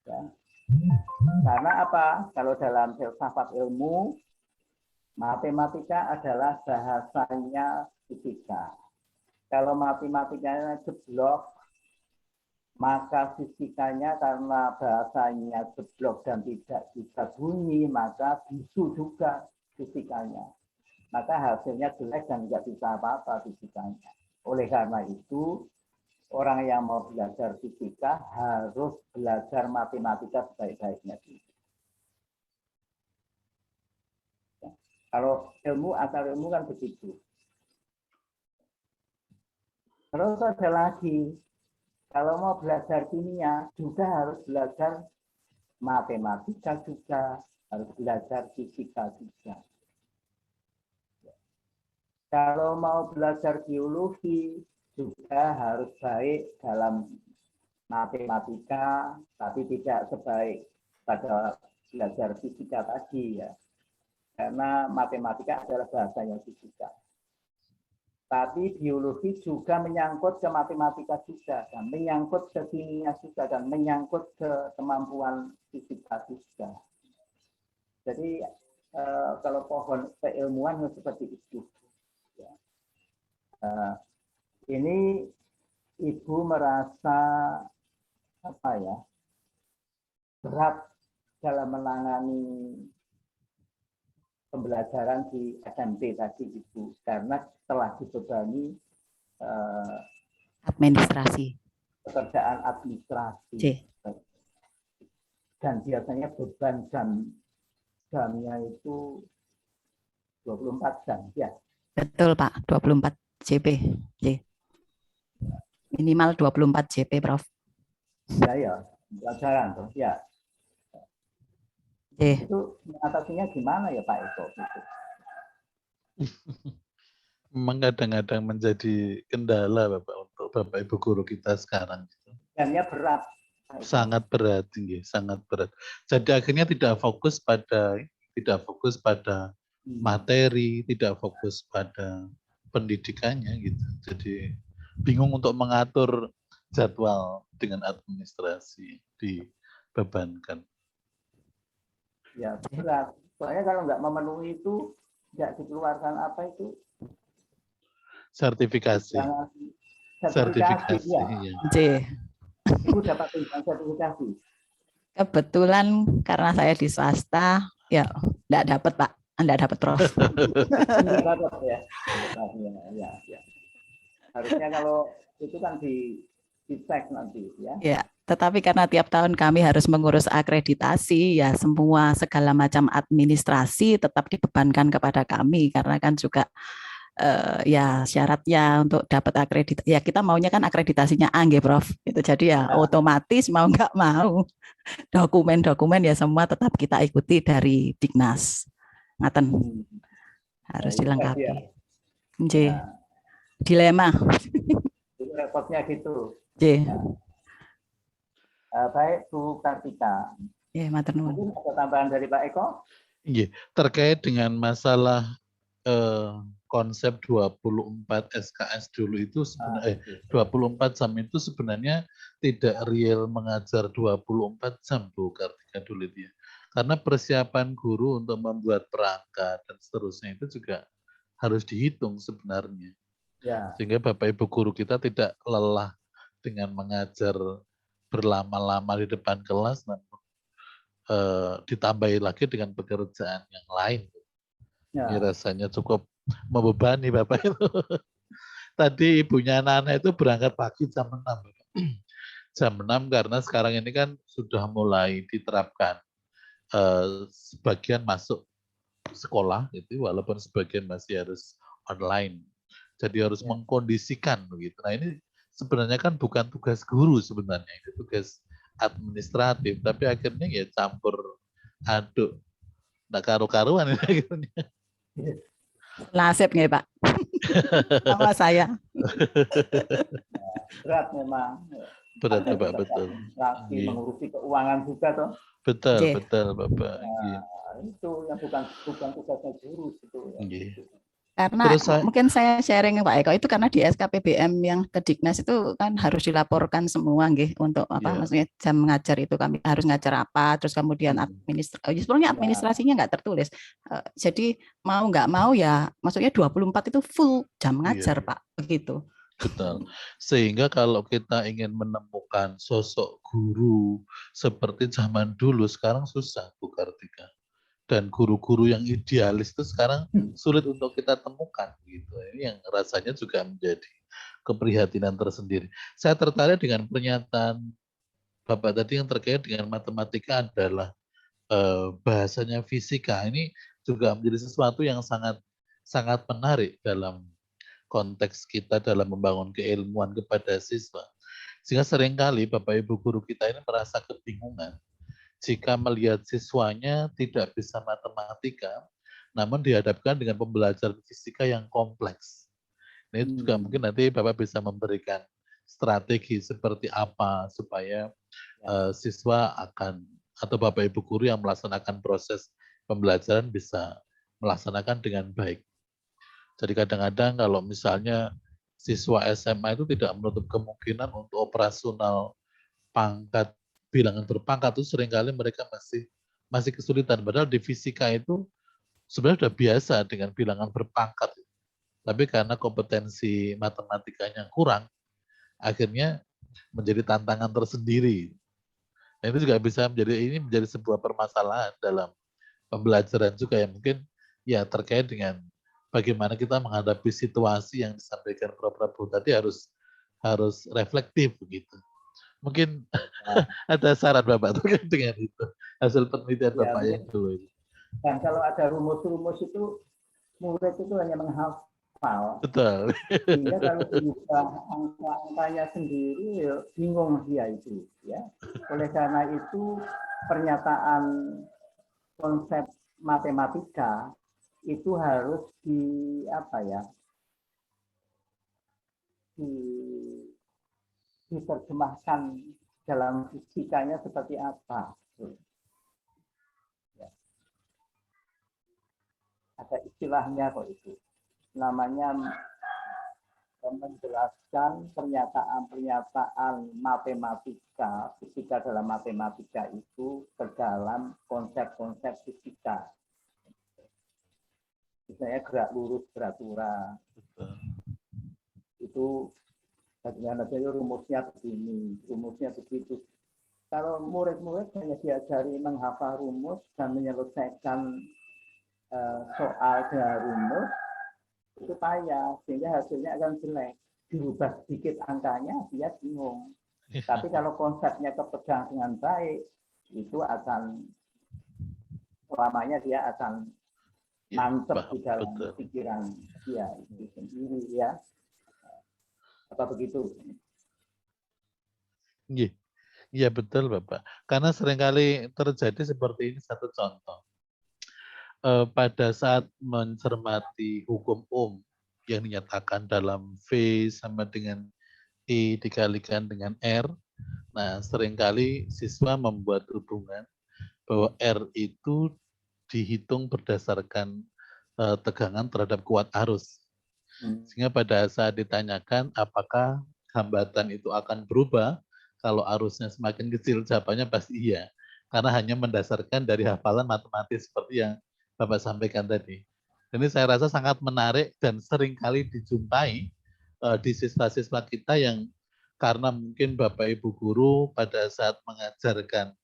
Ya. Karena apa? Kalau dalam filsafat ilmu, matematika adalah bahasanya fisika. Kalau matematikanya jeblok, maka fisikanya karena bahasanya jeblok dan tidak bisa bunyi, maka bisu juga fisikanya. Maka hasilnya jelek dan tidak bisa apa-apa fisikanya. Oleh karena itu, orang yang mau belajar fisika harus belajar matematika sebaik-baiknya. Kalau ilmu, asal ilmu kan begitu. Terus ada lagi, kalau mau belajar kimia juga harus belajar matematika juga, harus belajar fisika juga. Kalau mau belajar biologi juga harus baik dalam matematika, tapi tidak sebaik pada belajar fisika tadi ya. Karena matematika adalah bahasanya fisika. Tapi biologi juga menyangkut ke matematika juga, dan menyangkut ke kimia juga, dan menyangkut ke kemampuan fisika juga. Jadi kalau pohon keilmuan seperti itu. Ini Ibu merasa apa ya, berat dalam menangani pembelajaran di SMP tadi itu, karena telah dibebani Administrasi. pekerjaan administrasi. C. Dan biasanya beban jamnya itu 24 jam, ya. Betul Pak, 24 JP. J. Minimal 24 JP, Prof. Ya, pelajaran tuh, ya. J. Itu mengatasinya gimana ya Pak Eko? Memang kadang-kadang menjadi kendala Bapak untuk Bapak Ibu guru kita sekarang. Jamnya berat. Sangat berat, tinggi, sangat berat. Jadi akhirnya tidak fokus pada materi, tidak fokus pada pendidikannya gitu. Jadi bingung untuk mengatur jadwal dengan administrasi, dibebankan. Ya berat. Soalnya kalau nggak memenuhi itu, nggak dikeluarkan apa itu? Sertifikasi. Sertifikasi. Ya. J. Ibu dapat sertifikasi. Kebetulan karena saya di swasta, ya enggak dapat Pak, enggak dapat Prof. Enggak dapat ya. Ya. Harusnya kalau itu kan dicek nanti ya. Ya, tetapi karena tiap tahun kami harus mengurus akreditasi, ya semua segala macam administrasi tetap dibebankan kepada kami karena kan juga ya syaratnya untuk dapat akreditasi ya kita maunya kan akreditasinya A nggih Prof. Itu jadi ya otomatis mau nggak mau dokumen-dokumen ya semua tetap kita ikuti dari Dignas. Ngaten. Harus dilengkapi. J. Dilema. Itu repotnya gitu. J. Baik Bu Kartika. Ya, matur nuwun. Mungkin ada tambahan dari Pak Eko? Iya, terkait dengan masalah konsep 24 SKS dulu itu sebenarnya 24 jam itu sebenarnya tidak real mengajar 24 jam Bu Kartika dulu itu ya. Karena persiapan guru untuk membuat perangkat dan seterusnya itu juga harus dihitung sebenarnya. Ya. Sehingga Bapak Ibu guru kita tidak lelah dengan mengajar berlama-lama di depan kelas namun ditambahi lagi dengan pekerjaan yang lain. Ya. Ini rasanya cukup membebani Bapak itu. Tadi ibunya Nana itu berangkat pagi jam 6. Jam 6 karena sekarang ini kan sudah mulai diterapkan sebagian masuk sekolah itu walaupun sebagian masih harus online. Jadi harus mengkondisikan begitu. Nah, ini sebenarnya kan bukan tugas guru sebenarnya, itu tugas administratif, tapi akhirnya ya campur aduk. Nggak karu-karuan akhirnya. Nasib nggih Pak. Sama saya. Berat memang. Berat Bapak, betul. Lagi mengurusi keuangan juga toh. Betul, betul Bapak. Nah, itu yang bukan tugasnya guru itu. Karena mungkin saya sharing Pak Eko itu karena di SKPBM yang ke Dignas itu kan harus dilaporkan semua nggih untuk apa maksudnya jam mengajar itu kami harus ngajar apa terus kemudian sebenarnya administrasinya nggak tertulis. Jadi mau nggak mau ya maksudnya 24 itu full jam mengajar Pak begitu. Betul. Sehingga kalau kita ingin menemukan sosok guru seperti zaman dulu sekarang susah Bu Kartika. Dan guru-guru yang idealis itu sekarang sulit untuk kita temukan gitu. Ini yang rasanya juga menjadi keprihatinan tersendiri. Saya tertarik dengan pernyataan Bapak tadi yang terkait dengan matematika adalah bahasanya fisika. Ini juga menjadi sesuatu yang sangat menarik dalam konteks kita dalam membangun keilmuan kepada siswa. Sehingga seringkali Bapak Ibu guru kita ini merasa kebingungan jika melihat siswanya tidak bisa matematika, namun dihadapkan dengan pembelajaran fisika yang kompleks. Ini juga mungkin nanti Bapak bisa memberikan strategi seperti apa supaya siswa akan atau Bapak Ibu guru yang melaksanakan proses pembelajaran bisa melaksanakan dengan baik. Jadi kadang-kadang kalau misalnya siswa SMA itu tidak menutup kemungkinan untuk operasional pangkat bilangan berpangkat itu seringkali mereka masih kesulitan. Padahal di fisika itu sebenarnya sudah biasa dengan bilangan berpangkat. Tapi karena kompetensi matematikanya kurang, akhirnya menjadi tantangan tersendiri. Nah, itu juga bisa menjadi sebuah permasalahan dalam pembelajaran juga yang mungkin ya terkait dengan bagaimana kita menghadapi situasi yang disampaikan Prof. Prabowo tadi harus reflektif begitu. Mungkin ada saran Bapak terkait dengan itu, hasil penelitian Bapak yang dulu itu. Dan kalau ada rumus-rumus itu, murid itu hanya menghafal. Betul. Sehingga kalau diubah angka-angkanya sendiri, ya bingung dia itu. Ya. Oleh karena itu, pernyataan konsep matematika itu harus diterjemahkan dalam fisikanya seperti apa. Ya. Ada istilahnya kok itu. Namanya menjelaskan pernyataan-pernyataan matematika, fisika dalam matematika itu ke dalam konsep-konsep fisika. Misalnya gerak lurus beratura. Itu bagaimana saja rumusnya begini, rumusnya begitu. Kalau murid-murid hanya diajari menghafal rumus dan menyelesaikan soal dengan rumus, itu payah, sehingga hasilnya akan jelek. Dirubah sedikit angkanya, dia bingung. Tapi kalau konsepnya kepegang dengan baik, itu akan selamanya dia akan mantap di dalam pikiran dia itu sendiri, ya. Apa begitu? Iya, iya betul Bapak. Karena seringkali terjadi seperti ini, satu contoh. Pada saat mencermati hukum yang dinyatakan dalam V sama dengan I dikalikan dengan R, nah seringkali siswa membuat hubungan bahwa R itu dihitung berdasarkan tegangan terhadap kuat arus. Sehingga pada saat ditanyakan apakah hambatan itu akan berubah kalau arusnya semakin kecil, jawabannya pasti iya. Karena hanya mendasarkan dari hafalan matematis seperti yang Bapak sampaikan tadi. Ini saya rasa sangat menarik dan seringkali dijumpai di siswa-siswa kita yang karena mungkin Bapak Ibu guru pada saat mengajarkan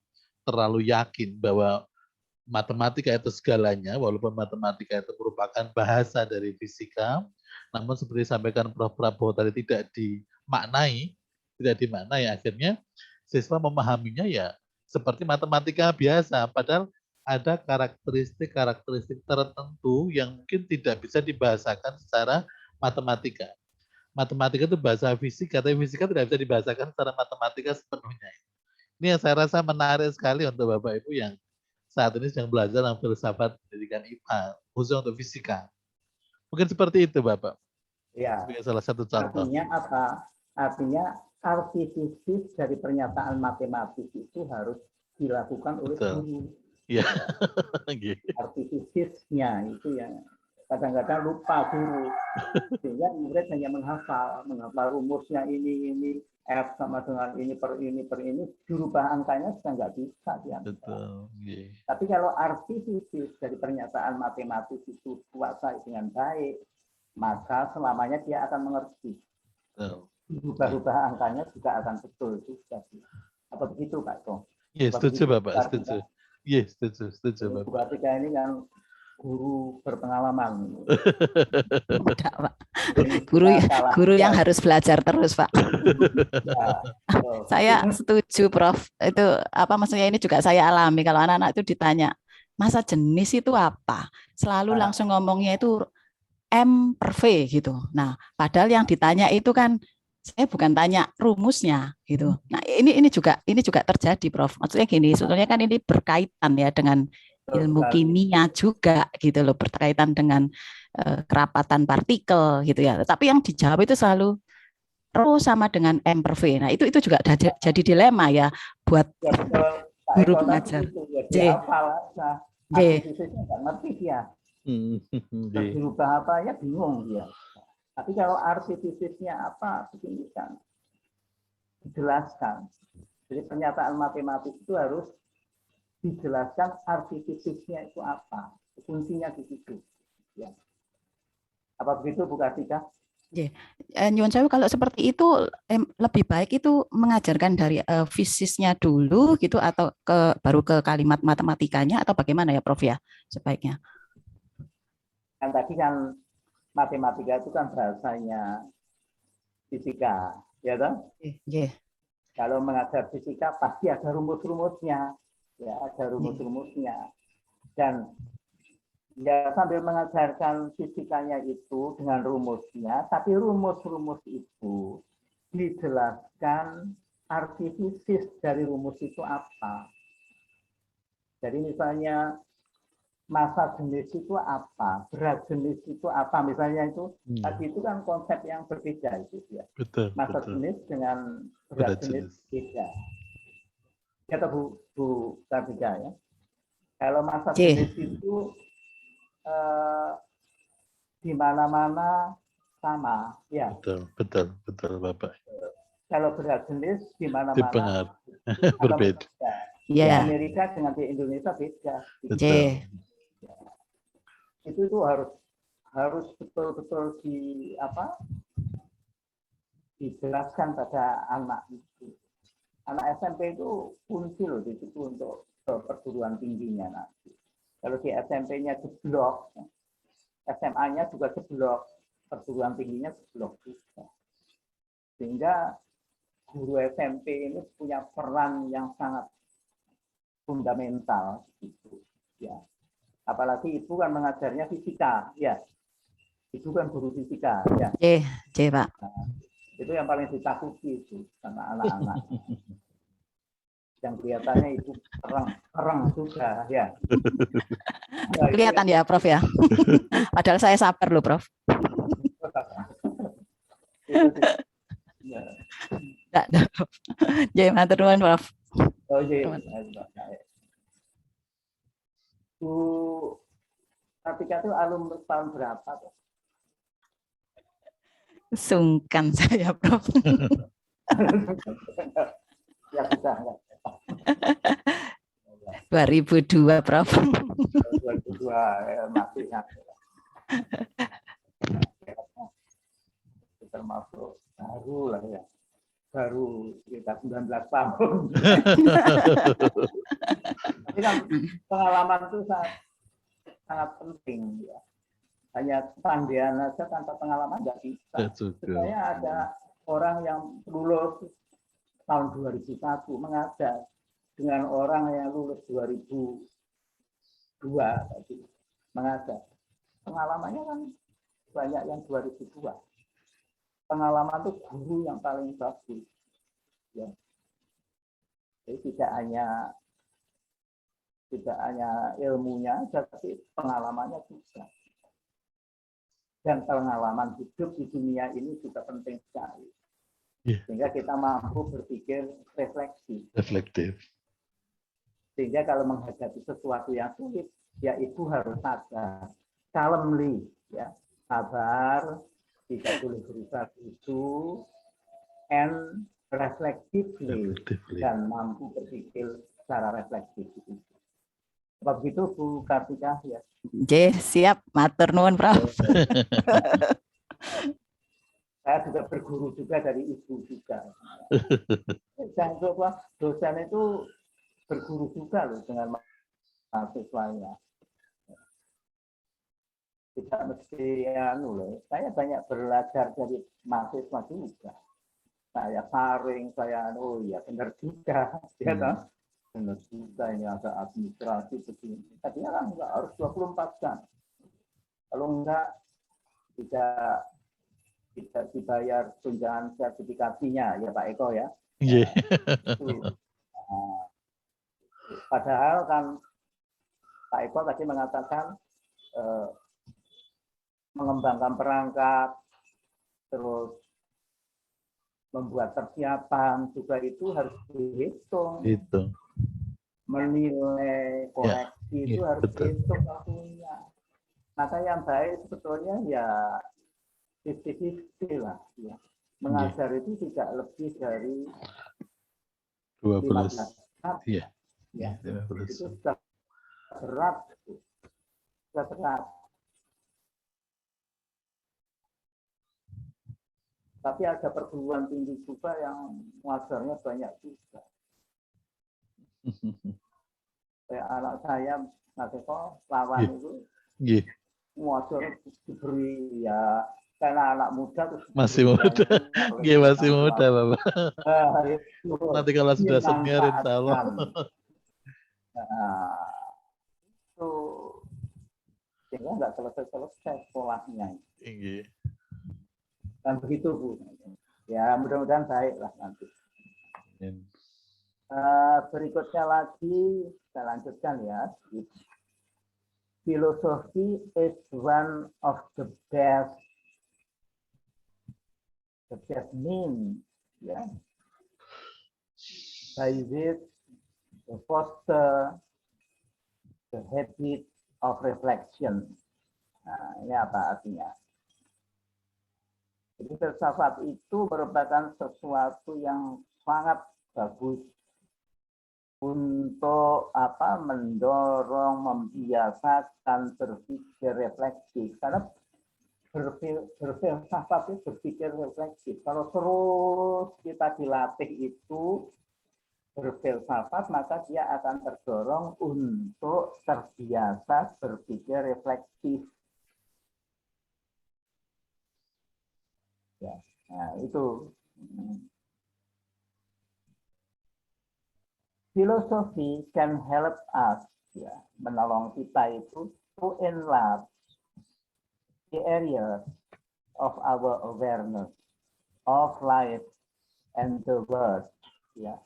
terlalu yakin bahwa matematika itu segalanya, walaupun matematika itu merupakan bahasa dari fisika, namun seperti disampaikan Prof. Prabowo tadi tidak dimaknai, akhirnya siswa memahaminya ya seperti matematika biasa, padahal ada karakteristik tertentu yang mungkin tidak bisa dibahasakan secara matematika. Matematika itu bahasa fisika, tapi fisika tidak bisa dibahasakan secara matematika sepenuhnya. Ini yang saya rasa menarik sekali untuk Bapak Ibu yang saat ini sedang belajar dalam filsafat pendidikan IPA, khusus untuk fisika. Mungkin seperti itu Bapak. Ya. Sebagai salah satu contoh. Artinya apa? Artinya artifisis dari pernyataan matematis itu harus dilakukan oleh guru. Ya. Artifisisnya itu yang kadang-kadang lupa guru, sehingga murid hanya menghafal rumusnya ini F sama dengan ini per ini, dirubah angkanya sudah nggak bisa diambil. Tapi kalau artifisis dari pernyataan matematis itu kuasai dengan baik, maka selamanya dia akan mengerti. Berubah-ubah angkanya juga akan betul juga. Apa begitu Pak Tom? Iya, setuju Bapak, setuju. Iya, setuju Bapak. Berarti ini kan guru berpengalaman. Tidak, Pak. Guru yang harus belajar terus, Pak. Saya setuju, Prof. Itu apa maksudnya, ini juga saya alami kalau anak-anak itu ditanya, masa jenis itu apa? Selalu langsung ngomongnya itu M per V gitu. Nah, padahal yang ditanya itu kan saya bukan tanya rumusnya gitu. Nah, ini juga terjadi, Prof. Maksudnya gini, sebetulnya kan ini berkaitan ya dengan ilmu kimia juga gitu loh, berkaitan dengan kerapatan partikel gitu ya. Tapi yang dijawab itu selalu rho sama dengan M per V. Nah, itu juga jadi dilema ya buat guru pengajar. Ngerti dia. Dirubah apa ya bingung dia. Tapi kalau artifisisnya apa, begini kan dijelaskan. Jadi pernyataan matematis itu harus dijelaskan artifisisnya itu apa, fungsinya di situ. Ya. Apa begitu Bu Kartika? Nyuwun sewu, kalau seperti itu lebih baik itu mengajarkan dari fisisnya dulu gitu atau baru ke kalimat matematikanya atau bagaimana ya Prof ya sebaiknya? Kan tadi kan matematika itu kan bahasanya fisika, ya toh? Kalau mengajar fisika pasti ada rumus-rumusnya, ya ada rumus-rumusnya. Dan ya sambil mengajarkan fisikanya itu dengan rumusnya, tapi rumus-rumus itu dijelaskan arti fisis dari rumus itu apa. Jadi misalnya massa jenis itu apa, berat jenis itu apa, misalnya itu tadi itu kan konsep yang berbeda itu ya. Betul. Massa jenis dengan berat jenis beda. Kata Bu Kartika ya. Kalau massa jenis itu di mana-mana sama, ya. Betul Bapak. Kalau berat jenis di mana-mana berbeda. Di Amerika dengan di Indonesia beda. Betul. Itu harus betul-betul dijelaskan pada anak itu. Anak SMP itu kunci loh di situ untuk perguruan tingginya nanti. Kalau di SMP-nya jeblok, SMA-nya juga jeblok, perguruan tingginya jeblok juga. Sehingga guru SMP ini punya peran yang sangat fundamental gitu, ya. Apalagi ibu kan mengajarnya fisika, ya. Ibu kan guru fisika, ya. Pak. Nah, itu yang paling ditakuti itu sama anak-anak. Yang kelihatannya itu kereng juga, ya. Nah, kelihatan ya, Prof ya. Padahal saya sabar loh, Prof. Enggak, jadi matur nuwun, Prof. Oh iya. Bu Kartika itu alumni tahun berapa, Prof? Sungkan saya, Prof. Ya sudah, enggak. 2002, Prof. 2002 masih ingat. Termasuk baru lah ya. Baru kita 19 tahun. Tapi kan pengalaman itu sangat penting ya. Hanya pandaian saja tanpa pengalaman nggak bisa. Saya ada orang yang lulus tahun 2001 mengajar dengan orang yang lulus 2002 tadi mengajar. Pengalamannya kan banyak yang 2002. Pengalaman itu guru yang paling bagus. Ya. Jadi tidak hanya ilmunya, tapi pengalamannya juga. Dan pengalaman hidup di dunia ini juga penting sekali. Sehingga kita mampu berpikir reflektif. Sehingga kalau menghadapi sesuatu yang sulit, ya ibu harus sabar, calmly, ya, sabar, tidak boleh berusaha itu, and reflectively, dan mampu berpikir secara reflektif. Apa begitu Bu Kartika ya? Siap, matur nuwun, Prof. Saya juga berguru juga dari ibu juga. Dan dosen itu berguru juga loh dengan mahasiswanya. Tidak mesti saya banyak belajar dari mahasiswa juga. Saya saring, ya benar juga, ya toh. Benar juga ini ada administrasi begini. Tadinya kan enggak harus 24 jam. Kalau enggak tidak dibayar tunjangan sertifikasinya ya Pak Eko ya. Padahal kan Pak Eko tadi mengatakan mengembangkan perangkat, terus membuat persiapan juga itu harus dihitung. Menilai koreksi itu harus dihitung waktunya. Maka yang baik sebetulnya ya 50-50 lah. Ya. Mengajar itu tidak lebih dari 12. 15 Iya. Ya. Itu sudah berat. Sudah berat. Tapi ada perguruan tinggi juga yang mengajarnya banyak juga. Kayak anak saya, Mas Eko, lawan itu wajar diberi ya karena anak muda terus Masih muda. Nggih, masih muda, Bapak. Itu Nanti kalau sudah senior insya Allah. Nah, itu sehingga nggak selesai sekolahnya. Iya. Dan begitu Bu. Ya mudah-mudahan baik lah nanti. Berikutnya lagi saya lanjutkan ya. Philosophy is one of the best means, ya. By which to foster the habit of reflection. Nah, ini apa artinya? Jadi filsafat itu merupakan sesuatu yang sangat bagus untuk mendorong, membiasakan berpikir refleksif. Karena berfilsafat itu berpikir refleksif. Kalau terus kita dilatih itu berfilsafat, maka dia akan terdorong untuk terbiasa berpikir refleksif. Ya, nah itu. Filosofi can help us, ya, menolong kita itu to enlarge the area of our awareness of life and the world, ya.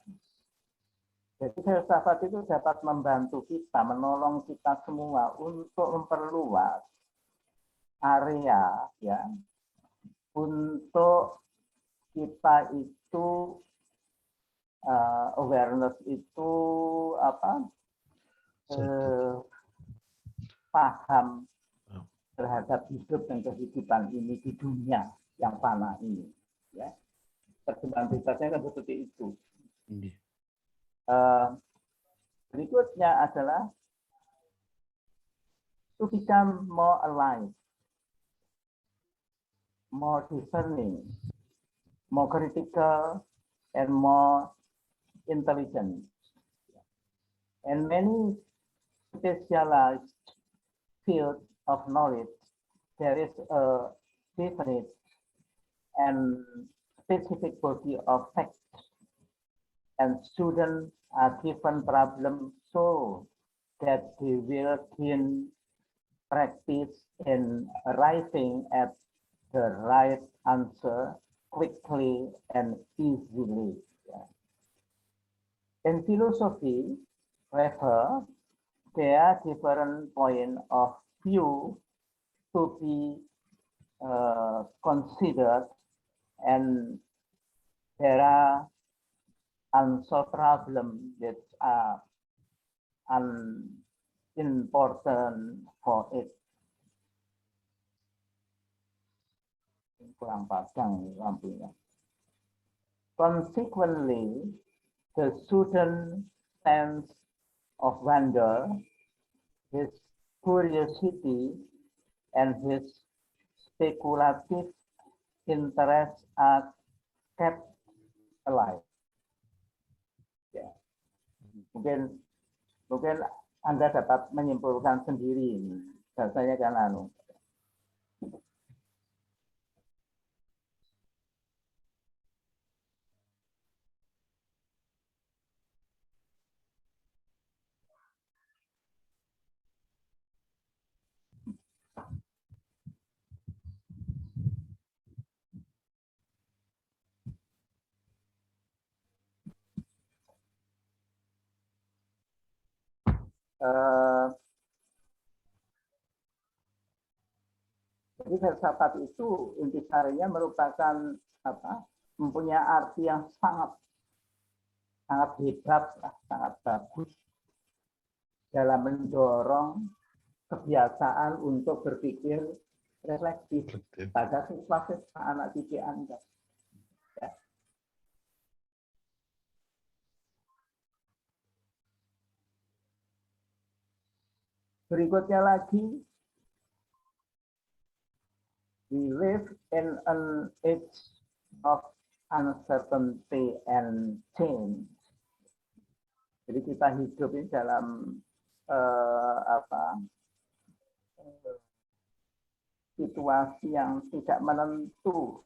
Jadi filsafat itu dapat membantu kita, menolong kita semua untuk memperluas area, ya, untuk kita itu awareness itu paham terhadap hidup dan kehidupan ini di dunia yang fana ini, ya. Terjemahan bebasnya kan seperti itu. Berikutnya adalah to become more alive, more discerning, more critical, and more intelligent. And many specialized fields of knowledge, there is a definite and specific body of facts, and students are given problems so that they will gain practice in arriving at the right answer quickly and easily. In philosophy, however, there are different points of view to be considered, and there are unsolved problems that are important for it. Kurang pasang lampunya. Consequently, the student sense of wonder, his curiosity, and his speculative interests are kept alive. Ya. Mungkin Anda dapat menyimpulkan sendiri ini. Rasanya kan jadi filsafat itu intisarinya merupakan mempunyai arti yang sangat hebat, sangat bagus dalam mendorong kebiasaan untuk berpikir refleksif pada siswa-siswa anak didik Anda. Ya. Berikutnya lagi, we live in an age of uncertainty and change. Jadi kita hidup ini dalam situasi yang tidak menentu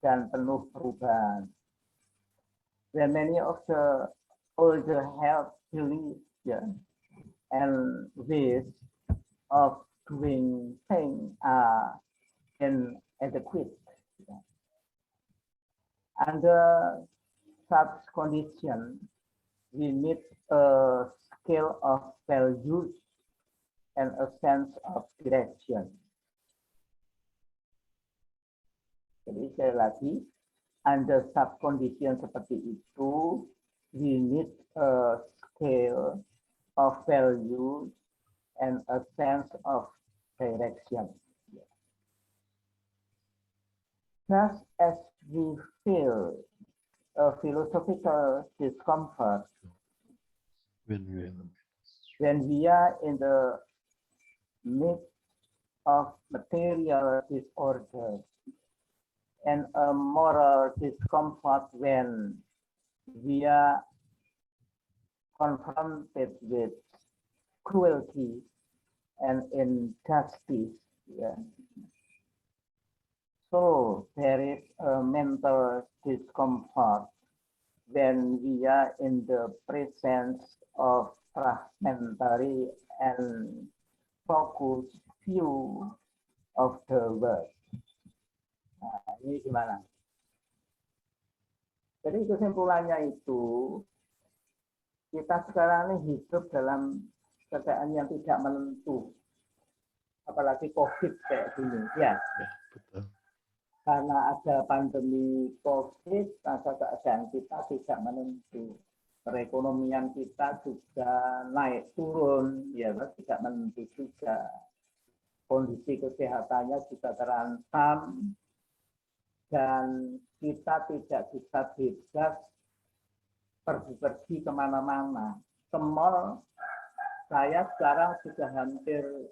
dan penuh perubahan. Where many of the older health beliefs and ways of doing things are inadequate. Under such conditions, we need a scale of values and a sense of direction. Jadi sekali lagi, under such condition seperti itu, we need a scale of values and a sense of direction. Just as we feel a philosophical discomfort when we are in the midst of material disorder, and a moral discomfort when we are confronted with cruelty and injustice. So there is a mental discomfort when we are in the presence of fragmentary and focused view of the world. Nah, ini gimana? Jadi kesimpulannya itu, kita sekarang ini hidup dalam keadaan yang tidak menentu. Apalagi COVID kayak gini. Ya, betul. Karena ada pandemi COVID, maka keadaan kita tidak menentu. Perekonomian kita juga naik turun, ya tidak menentu juga. Kondisi kesehatannya juga terancam, dan kita tidak bisa bebas pergi kemana-mana. Ke mall, saya sekarang sudah hampir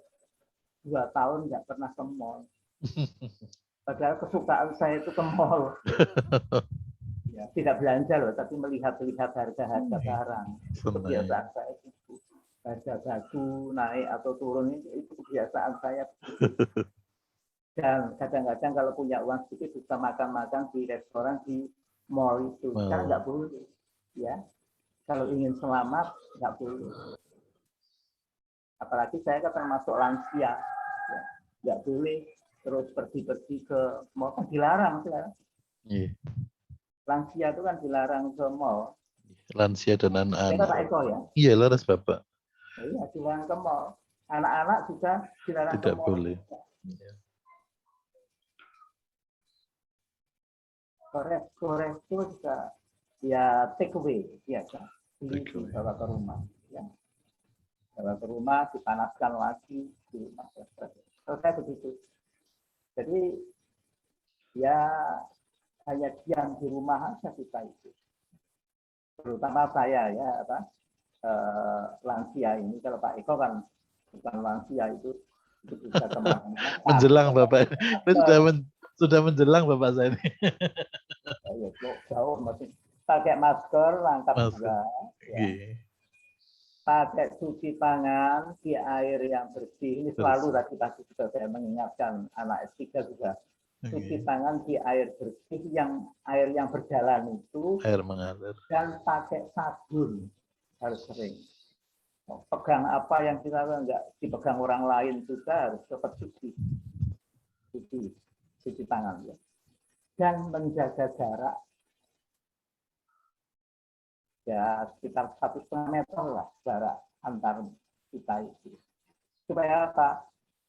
2 tahun nggak pernah ke mall. Padahal kesukaan saya itu ke mall. Ya, tidak belanja loh, tapi melihat-lihat harga-harga barang. Kebiasaan saya itu. Harga baju naik atau turun itu kebiasaan saya. Dan kadang-kadang kalau punya uang sedikit bisa makan-makan di restoran di mall itu. Sekarang nggak boleh, ya. Kalau ingin selamat nggak boleh. Apalagi saya kan termasuk lansia, ya. Nggak boleh terus pergi-pergi ke mall, kan dilarang kan? Yeah. Lansia itu kan dilarang ke mall. Lansia dan anak-anak. Pak Eko ya? Iya, laras Bapak. Iya, dilarang ke mall. Anak-anak juga dilarang tidak ke mall. Boleh. Sore itu juga ya take away biasa, beli bawa ke rumah, ya. Bawa ke rumah, dipanaskan lagi di rumah. Selesai begitu. Jadi ya hanya diam di rumah aja kita itu. Terutama saya ya lansia ini. Kalau Pak Eko kan bukan lansia itu bisa kemana-mana. Menjelang Bapak, ini sudah menjelang Bapak saya ini. Ya, jauh masih pakai masker lengkap juga. Ya. Pakai cuci tangan di air yang bersih. Ini selalu tadi pagi juga saya mengingatkan anak S3 juga. Cuci tangan di air bersih, air yang berjalan itu. Air mengalir. Dan pakai sabun harus sering. Pegang apa yang kita nggak dipegang orang lain juga harus cepat cuci tangan ya. Dan menjaga jarak ya sekitar 1,5 meter lah jarak antar kita itu. Supaya apa?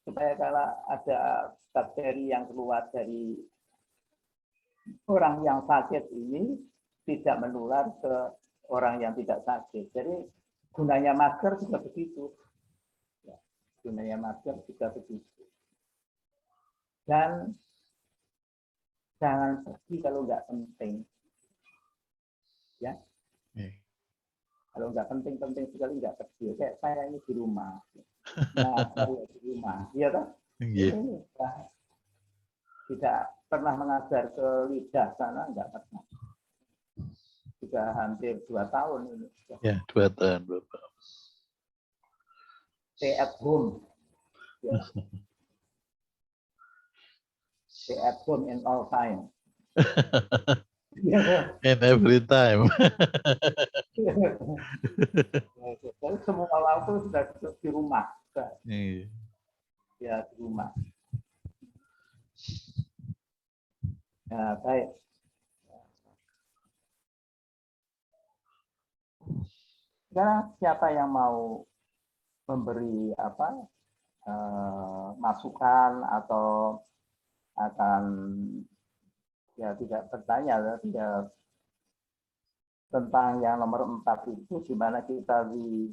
Supaya kalau ada bakteri yang keluar dari orang yang sakit ini tidak menular ke orang yang tidak sakit. Jadi gunanya masker juga begitu. Ya, gunanya masker juga begitu. Dan jangan pergi kalau nggak penting. Ya. Kalau nggak penting-penting sekali nggak pergi. Kayak saya ini di rumah. Nah, saya di rumah. Iya kan? Ini tidak pernah mengajar ke lidah sana, nggak pernah. Sudah hampir 2 tahun ini. Ya, 2 tahun Bapak. Stay at home. Ya. Stay at home in all time. In every time. Jadi semua waktu sudah di rumah. Iya. Ya, di rumah. Ya, baik. Sekarang siapa yang mau memberi masukan atau akan ya tidak bertanya ya, tentang yang nomor 4 itu, di mana kita di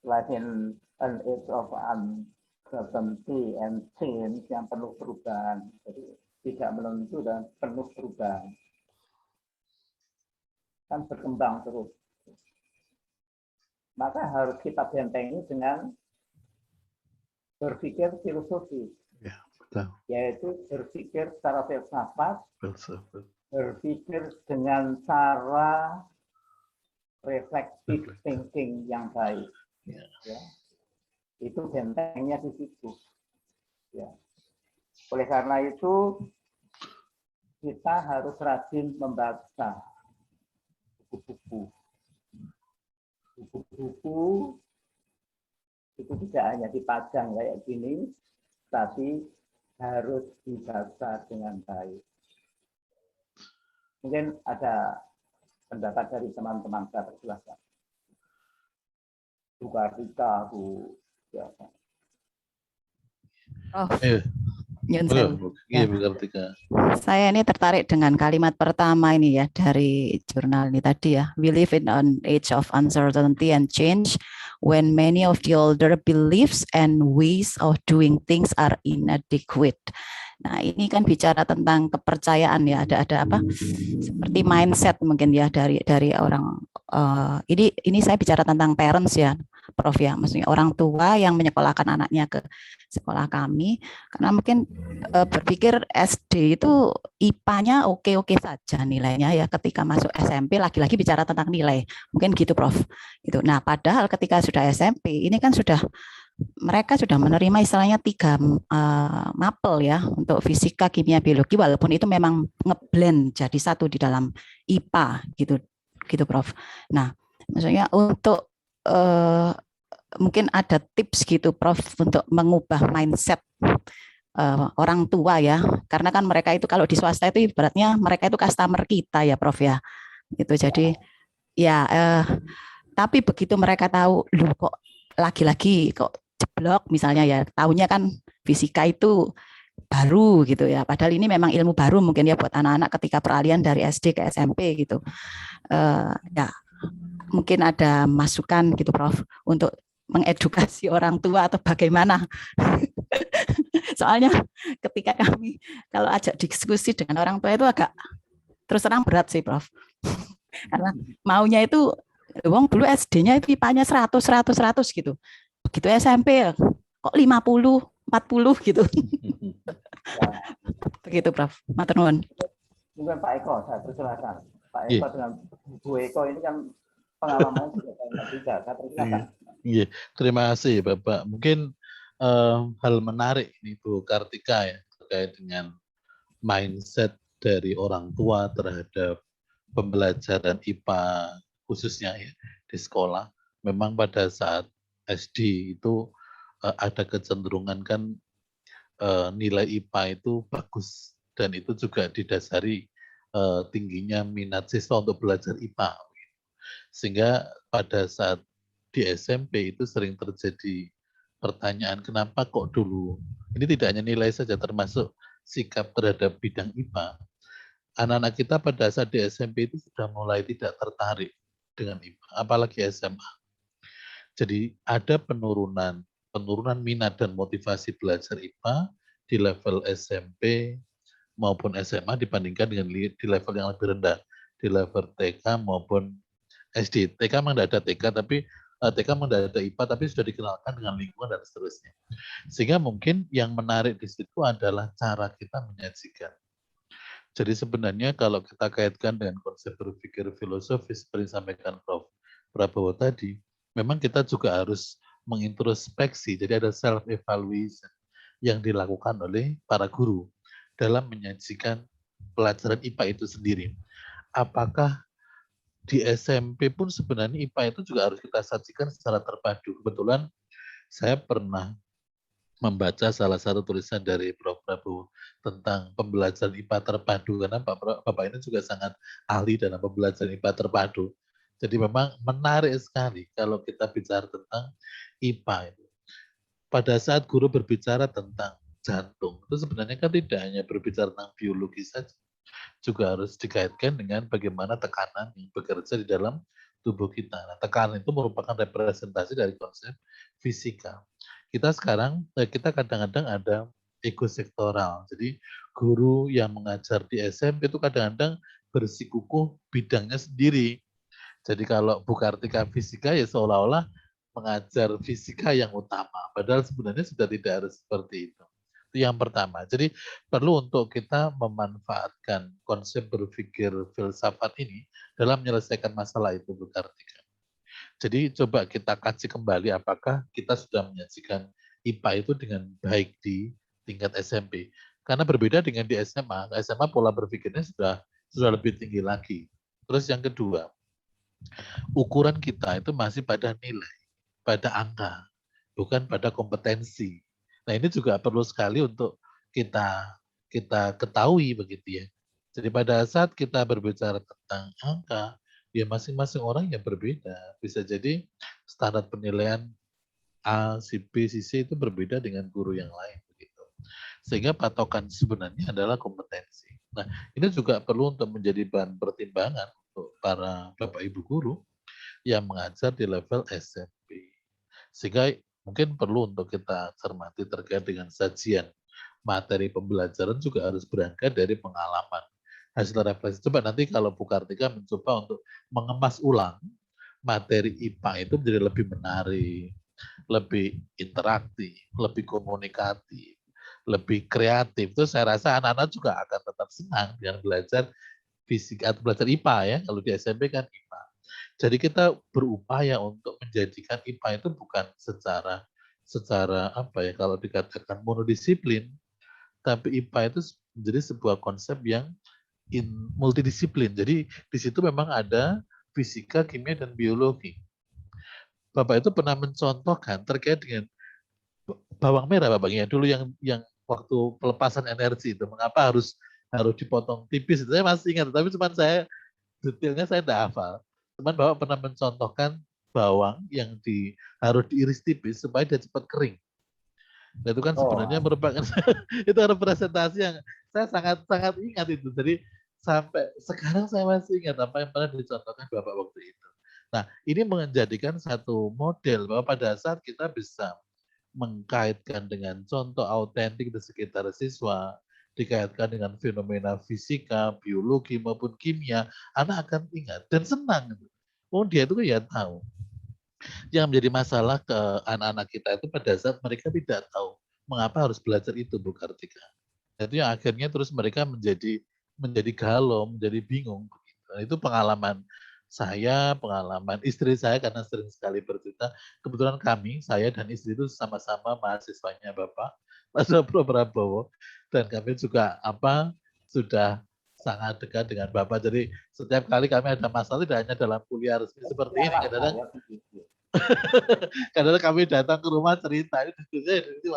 life in an age of uncertainty and change yang penuh perubahan. Jadi tidak menentu dan penuh perubahan. Kan berkembang terus. Maka harus kita bentengi dengan berpikir filosofis. Ya, betul. Yaitu berpikir secara filsafat, Filsafat. berpikir dengan cara reflective thinking yang baik. Ya. Ya. Itu bentengnya di situ. Ya. Oleh karena itu kita harus rajin membaca buku-buku. Buku-buku itu tidak hanya dipajang kayak gini, tapi harus dibaca dengan baik. Mungkin ada pendapat dari teman-teman, saya persilahkan. Bu Kartika, Bu. Ya. Oh, Iya. Ya. Saya ini tertarik dengan kalimat pertama ini ya dari jurnal ini tadi ya. We live in an age of uncertainty and change when many of the older beliefs and ways of doing things are inadequate. Nah, ini kan bicara tentang kepercayaan ya. Ada apa? Seperti mindset mungkin ya dari orang. Ini saya bicara tentang parents ya, Prof ya. Maksudnya orang tua yang menyekolahkan anaknya ke sekolah kami, karena mungkin berpikir SD itu IPA-nya oke-oke saja nilainya ya, ketika masuk SMP lagi-lagi bicara tentang nilai, mungkin gitu Prof. Itu. Nah, padahal ketika sudah SMP ini kan mereka sudah menerima istilahnya 3 mapel ya untuk fisika, kimia, biologi, walaupun itu memang ngeblend jadi satu di dalam IPA gitu Prof. Nah, maksudnya untuk mungkin ada tips gitu Prof untuk mengubah mindset orang tua ya, karena kan mereka itu kalau di swasta itu ibaratnya mereka itu customer kita ya Prof ya, gitu. Jadi ya tapi begitu mereka tahu loh kok lagi-lagi kok jeblok misalnya ya, tahunya kan fisika itu baru gitu ya, padahal ini memang ilmu baru mungkin ya buat anak-anak ketika peralihan dari SD ke SMP gitu. Ya mungkin ada masukan gitu Prof untuk mengedukasi orang tua atau bagaimana. Soalnya ketika kami kalau ajak diskusi dengan orang tua itu agak terus terang berat sih Prof. Karena maunya itu wong dulu SD-nya itu IPA-nya 100 gitu. Begitu SMP kok 50, 40 gitu. Begitu Prof. Matur nuwun. Mungkin Pak Eko, saya persilakan. Pak Eko dengan Bu Eko ini kan pengalaman juga banyak juga. Saya persilakan. Iya, terima kasih Bapak. Mungkin hal menarik ini Bu Kartika ya terkait dengan mindset dari orang tua terhadap pembelajaran IPA khususnya ya di sekolah. Memang pada saat SD itu ada kecenderungan kan nilai IPA itu bagus dan itu juga didasari tingginya minat siswa untuk belajar IPA. Sehingga pada saat di SMP itu sering terjadi pertanyaan kenapa kok dulu, ini tidak hanya nilai saja termasuk sikap terhadap bidang IPA. Anak-anak kita pada saat di SMP itu sudah mulai tidak tertarik dengan IPA, apalagi SMA. Jadi ada penurunan minat dan motivasi belajar IPA di level SMP maupun SMA dibandingkan dengan di level yang lebih rendah, di level TK maupun SD. TK memang tidak ada TK, tapi TK memang tidak ada IPA, tapi sudah dikenalkan dengan lingkungan dan seterusnya. Sehingga mungkin yang menarik di situ adalah cara kita menyajikan. Jadi sebenarnya kalau kita kaitkan dengan konsep berpikir filosofis seperti disampaikan Prof. Prabowo tadi, memang kita juga harus mengintrospeksi. Jadi ada self-evaluation yang dilakukan oleh para guru. dalam menyajikan pelajaran IPA itu sendiri. Apakah di SMP pun sebenarnya IPA itu juga harus kita sajikan secara terpadu. Kebetulan saya pernah membaca salah satu tulisan dari Prof. Prabowo tentang pembelajaran IPA terpadu, karena Bapak ini juga sangat ahli dalam pembelajaran IPA terpadu. Jadi memang menarik sekali kalau kita bicara tentang IPA itu. Pada saat guru berbicara tentang jantung, itu sebenarnya kan tidak hanya berbicara tentang biologi saja, juga harus dikaitkan dengan bagaimana tekanan yang bekerja di dalam tubuh kita. Nah, tekanan itu merupakan representasi dari konsep fisika. Kita sekarang, kita kadang-kadang ada ego sektoral. Jadi guru yang mengajar di SMP itu kadang-kadang bersikukuh bidangnya sendiri. Jadi kalau Bu Kartika fisika ya seolah-olah mengajar fisika yang utama. Padahal sebenarnya sudah tidak harus seperti itu. Itu yang pertama. Jadi perlu untuk kita memanfaatkan konsep berpikir filsafat ini dalam menyelesaikan masalah itu, Bu Kartika. Jadi coba kita kaji kembali apakah kita sudah menyajikan IPA itu dengan baik di tingkat SMP. Karena berbeda dengan di SMA. SMA pola berpikirnya sudah lebih tinggi lagi. Terus yang kedua, ukuran kita itu masih pada nilai, pada angka, bukan pada kompetensi. Nah, ini juga perlu sekali untuk kita ketahui begitu ya. Jadi pada saat kita berbicara tentang angka, ya masing-masing orang yang berbeda. Bisa jadi standar penilaian A, si B, si C itu berbeda dengan guru yang lain begitu. Sehingga patokan sebenarnya adalah kompetensi. Nah, ini juga perlu untuk menjadi bahan pertimbangan untuk para Bapak Ibu guru yang mengajar di level SMP. Sehingga mungkin perlu untuk kita cermati terkait dengan sajian materi pembelajaran juga harus berangkat dari pengalaman. Hasil refleksi. Coba nanti kalau Bu Kartika mencoba untuk mengemas ulang materi IPA itu menjadi lebih menarik, lebih interaktif, lebih komunikatif, lebih kreatif. Itu saya rasa anak-anak juga akan tetap senang dengan belajar fisika atau belajar IPA ya. Kalau di SMP kan IPA. Jadi kita berupaya untuk menjadikan IPA itu bukan secara apa ya, kalau dikatakan monodisiplin, tapi IPA itu menjadi sebuah konsep yang multidisiplin. Jadi di situ memang ada fisika, kimia, dan biologi. Bapak itu pernah mencontohkan terkait dengan bawang merah, Bapaknya dulu yang waktu pelepasan energi itu, mengapa harus dipotong tipis, itu saya masih ingat, tapi cuma detailnya saya tidak hafal. Cuman Bapak pernah mencontohkan bawang yang harus diiris tipis supaya dia cepat kering. Nah, itu kan sebenarnya merupakan itu representasi yang saya sangat ingat itu. Jadi sampai sekarang saya masih ingat apa yang pernah dicontohkan Bapak waktu itu. Nah, ini menjadikan satu model bahwa pada saat kita bisa mengkaitkan dengan contoh autentik di sekitar siswa, dikaitkan dengan fenomena fisika, biologi maupun kimia, anak akan ingat dan senang. Oh, dia itu ya tahu. Yang menjadi masalah ke anak-anak kita itu pada saat mereka tidak tahu mengapa harus belajar itu, Bu Kartika. Itu yang akhirnya terus mereka menjadi galau, menjadi bingung. Nah, itu pengalaman saya, pengalaman istri saya, karena sering sekali bercerita. Kebetulan saya dan istri itu sama-sama mahasiswanya Bapak Prof. Prabowo, dan kami juga sudah sangat dekat dengan Bapak. Jadi setiap kali kami ada masalah, tidak hanya dalam kuliah resmi seperti ini, kadang-kadang kami datang ke rumah cerita, ini diskusi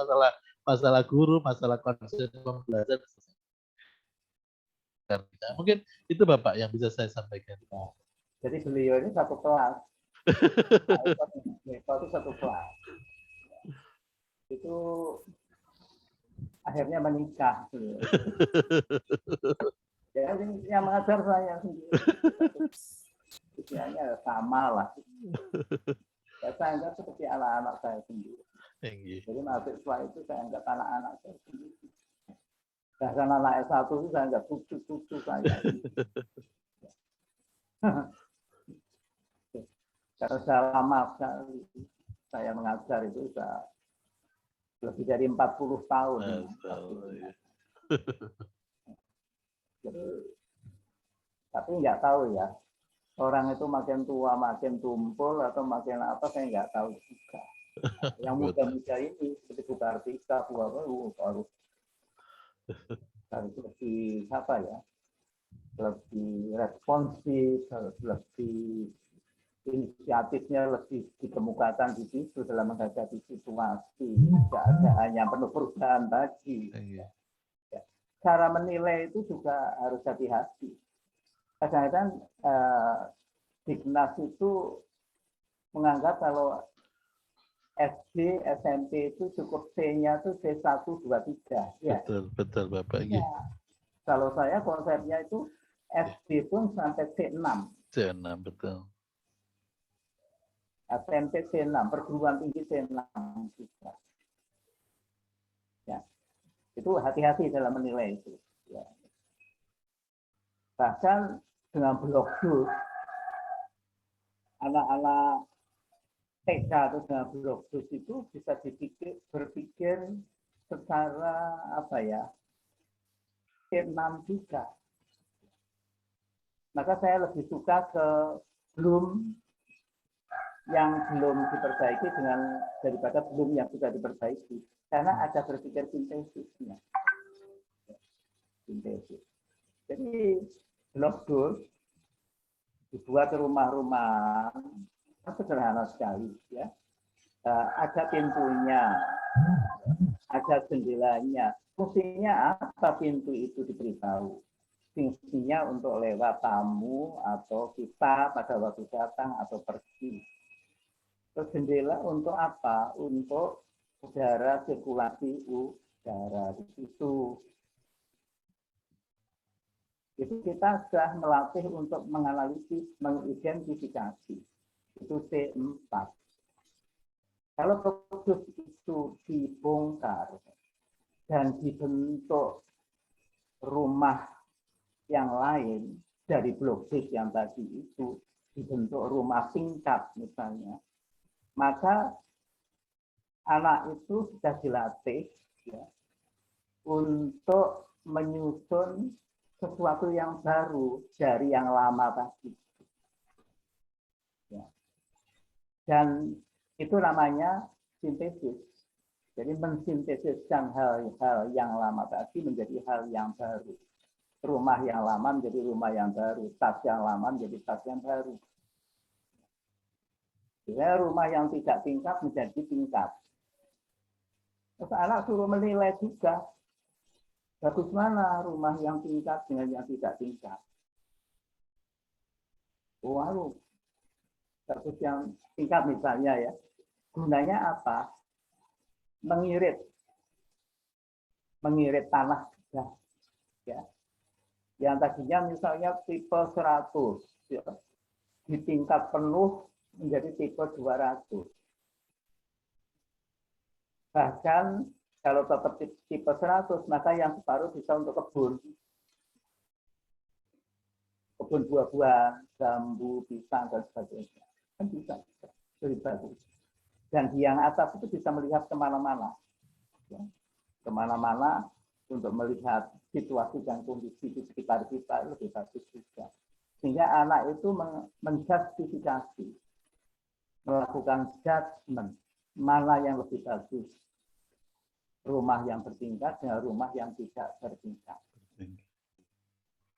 masalah guru, masalah konsep pembelajaran. Mungkin itu Bapak yang bisa saya sampaikan. Jadi beliau ini satu kelas. Itu satu kelas. Itu akhirnya menikah. Ya, yang mengajar saya sendiri. Usianya sama lah. Ya, saya anggap seperti anak-anak saya sendiri. Jadi mahasiswa itu saya anggap anak-anak saya sendiri. Bahkan anak S1 itu saya anggap cucu-cucu saya. Karena sudah lama sekali saya mengajar itu sudah lebih dari 40 tahun. Jadi, tapi nggak tahu ya, orang itu makin tua makin tumpul atau makin apa, saya nggak tahu juga. Yang muda-muda ini seperti Bu Kartika, baru harus lebih apa ya, lebih responsif, lebih inisiatifnya lebih dikemukakan di situ dalam menghadapi situasi keadaan yang penuh perubahan tadi. Cara menilai itu juga harus hati-hati. Kadang-kadang Dignas itu menganggap kalau SD, SMP itu cukup C-nya itu C1, 2, 3. Ya. Betul Bapak. Ya. Kalau saya konsepnya itu SD pun sampai C6. C6, betul. SMP C6, perguruan tinggi C6 juga. Ya. Itu hati-hati dalam menilai itu. Ya. Bahkan dengan blok dus, anak-anak TK atau dengan blok dus itu bisa berpikir secara apa ya, C6 juga. Maka saya lebih suka ke belum yang belum diperbaiki daripada belum yang sudah diperbaiki, karena ada berpikir sintesisnya. Sintesis. Jadi blok dus dibuat rumah-rumah sederhana sekali, ya. Ada pintunya, ada jendelanya. Fungsinya apa pintu itu diberitahu? Fungsinya untuk lewat tamu atau kita pada waktu datang atau pergi. Terus jendela untuk apa? Untuk udara, sirkulasi udara di situ. Itu kita sudah melatih untuk menganalisis, mengidentifikasi. Itu C4. Kalau produk itu dibongkar dan dibentuk rumah yang lain dari blok B yang tadi itu, dibentuk rumah tingkat misalnya, maka anak itu sudah dilatih ya, untuk menyusun sesuatu yang baru dari yang lama tadi. Ya. Dan itu namanya sintesis. Jadi mensintesiskan hal-hal yang lama tadi menjadi hal yang baru. Rumah yang lama menjadi rumah yang baru. Tas yang lama menjadi tas yang baru. Ya, rumah yang tidak tingkat menjadi tingkat. Terus anak suruh menilai juga. Bagus mana rumah yang tingkat dengan yang tidak tingkat. Waduh, bagus yang tingkat misalnya ya. Gunanya apa? Mengirit tanah. Ya. Yang tadinya misalnya tipe 100. Ya. Di tingkat penuh menjadi tipe 200. Bahkan kalau tetap tipe 100, maka yang separuh bisa untuk kebun. Kebun buah-buahan, bambu, pisang, dan sebagainya. Kan bisa. Lebih bagus. Dan di yang atas itu bisa melihat kemana-mana. Ya. Kemana-mana untuk melihat situasi dan kondisi di sekitar kita lebih bagus juga. Sehingga anak itu menjustifikasi, melakukan judgment, mana yang lebih bagus. Rumah yang bertingkat dengan rumah yang tidak bertingkat.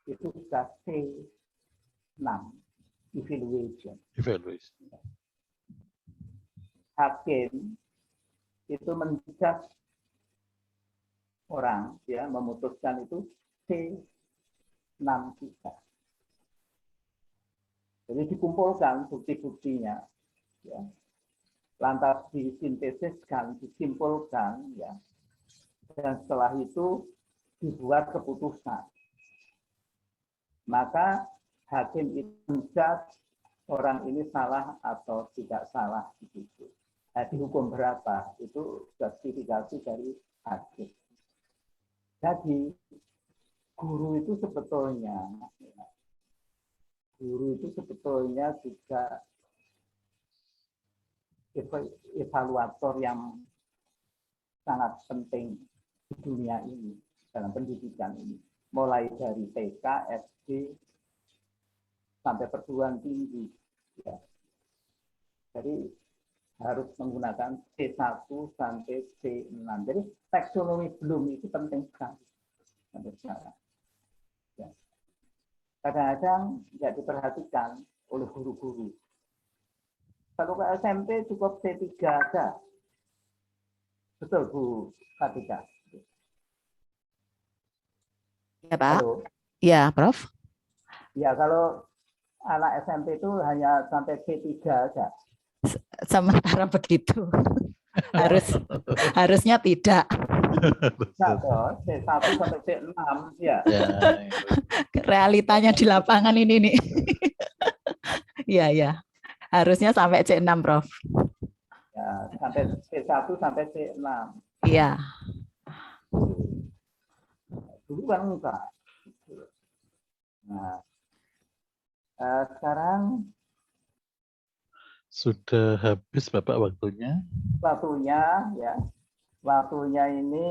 Itu sudah C6, evaluation. Hakim itu menjudge orang, ya, memutuskan itu C6 juga. Jadi dikumpulkan bukti-buktinya, ya. Lantas disintesiskan, disimpulkan, ya. Dan setelah itu dibuat keputusan. Maka hakim itu menjudge orang ini salah atau tidak salah di situ. Nah, dihukum berapa? Itu justifikasi dari hakim. Jadi guru itu sebetulnya juga evaluator yang sangat penting di dunia ini, dalam pendidikan ini. Mulai dari TK, SD, sampai perguruan tinggi. Ya. Jadi harus menggunakan C1 sampai C6. Jadi taksonomi Bloom itu penting sekali. sampai sekarang. Ya. Kadang-kadang nggak diperhatikan oleh guru-guru. Kalau ke SMP cukup C3 aja. Betul Bu Katika? Ya Pak. Halo? Ya Prof. Ya kalau anak SMP itu hanya sampai C3 aja. Sementara begitu. Harusnya tidak. Nah, C1 sampai C6 ya. Realitanya di lapangan ini nih. Iya, ya. Harusnya sampai C6, Prof. Ya, sampai C1 sampai C6. Iya. Dulu kan enggak. Nah, sekarang sudah habis Bapak waktunya. Waktunya ini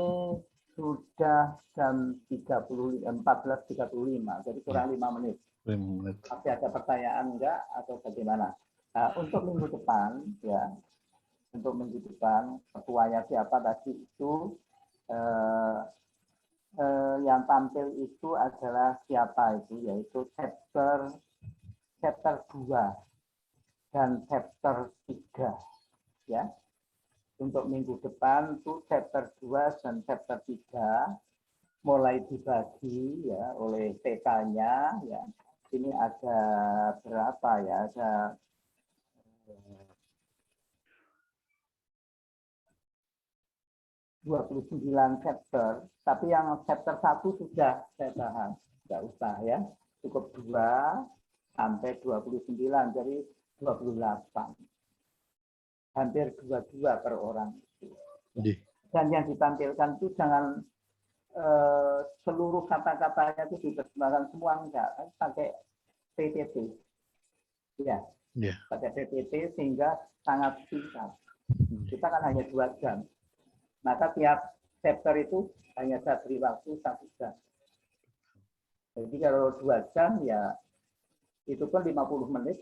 sudah jam 14.35, jadi kurang 5 menit. 5 menit. Masih ada pertanyaan enggak atau bagaimana? Nah, untuk minggu depan ketuanya siapa tadi itu yang tampil itu adalah siapa itu, yaitu chapter 2 dan chapter 3 ya. Untuk minggu depan itu chapter 2 dan chapter 3 mulai dibagi ya oleh TK-nya ya. Ini ada berapa ya? Ada 29 chapter, tapi yang chapter 1 sudah saya bahas, nggak usah ya, cukup 2 sampai 29, jadi 28. Hampir 22 per orang. Dan yang ditampilkan itu jangan seluruh kata-katanya itu diterjemahkan semua, enggak, pakai PPT. Ya, pakai PPT sehingga sangat singkat. Kita kan hanya 2 jam. Maka tiap chapter itu hanya saya beri waktu 1 jam. Jadi kalau 2 jam ya itu pun 50 menit.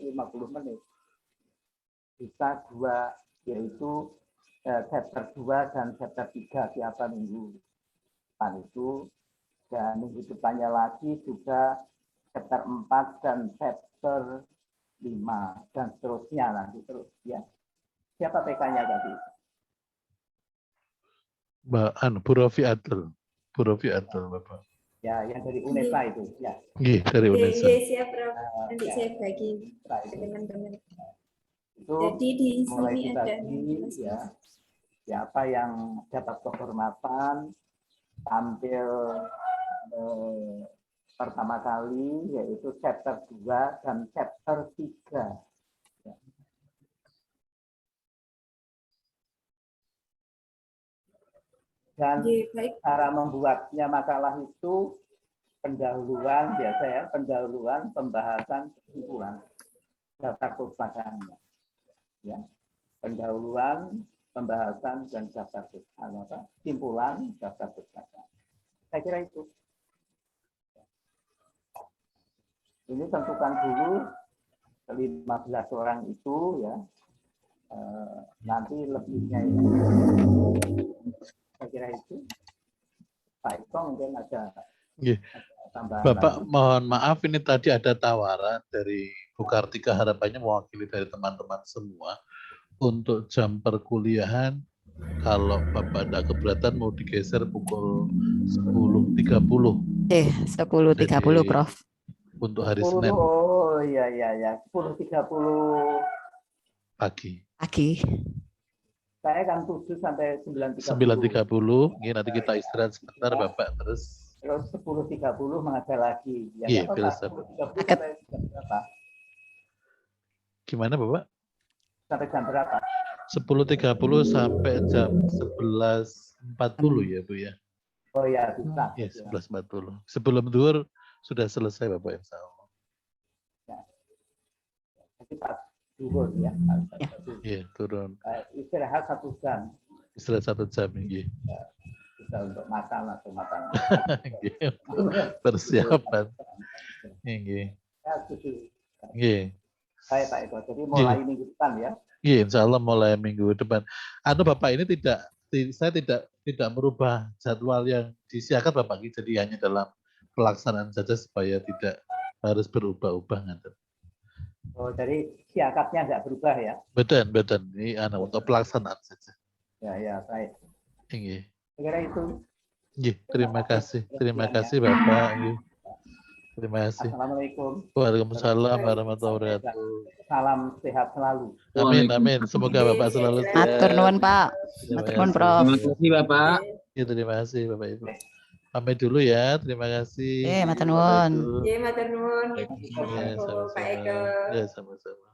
Bisa 2, yaitu chapter 2 dan chapter 3 tiap minggu depan itu. Dan minggu depannya lagi juga chapter 4 dan chapter 5 dan seterusnya nanti terus ya. Siapa PK-nya tadi? Bu Rofi Atul. Bu Rofi Atul, Bapak. Ya, yang dari UNESA itu, ya. Iya, dari UNESA. Iya, siap, Prof. Nanti saya bagi ke teman-teman. Itu jadi di mulai sini ada dibagi ya. Siapa yang dapat kehormatan tampil pertama kali yaitu chapter 2 dan chapter 3. Ya. Dan cara membuatnya makalah itu pendahuluan biasa ya, pendahuluan, pembahasan, kesimpulan, daftar pustakannya. Ya, pendahuluan, pembahasan, dan daftar pustaka. Kesimpulan, daftar pustaka. Saya kira itu. Ini tentukan dulu 15 orang itu ya. Nanti lebihnya ini. Saya kira itu. Pak Iko mungkin ada tambahan. Bapak lagi. Mohon maaf ini tadi ada tawaran dari Bu Kartika, harapannya mewakili dari teman-teman semua untuk jam perkuliahan. Kalau Bapak tidak keberatan mau digeser pukul 10.30. 10.30 Prof. Untuk hari Senin. Oh iya 10.30 pagi. Saya kan 7 sampai 9.30. 9.30, nanti kita istirahat sebentar Bapak terus 10.30 mengajar lagi. Iya, gimana Bapak? Sampai jam berapa? 10.30 sampai jam 11.40 ya Bu ya. Oh ya, bisa. Ya, 11.40. Sebelum zuhur sudah selesai Bapak insya Allah. Ya. Jadi pas zuhur ya. Iya, turun. Istirahat 1 jam. Istirahat 1 jam, iya. Ya, bisa untuk makan atau makan. Persiapan. Iya. Ya, setuju. Iya. Baik Pak Eko, jadi mulai minggu depan ya. Iya, insya Allah mulai minggu depan. Bapak ini saya tidak tidak merubah jadwal yang disiapkan Bapak Ki, jadi hanya dalam pelaksanaan saja supaya tidak harus berubah-ubah. Oh, jadi siakapnya nggak berubah ya? Betul. Ini untuk pelaksanaan saja. Ya, baik. Ini. Kira itu. Terima kasih Bapak. Terima kasih. Assalamualaikum. Waalaikumsalam warahmatullahi wabarakatuh. Salam sehat selalu. Amin. Semoga Bapak selalu sehat. Matur nuwun Pak. Matur nuwun Prof. Terima kasih Bapak. Terima kasih Bapak Ibu. Pamit dulu ya. Terima kasih. Matur nuwun. Matur nuwun. Ya, Pak Eko. sama-sama.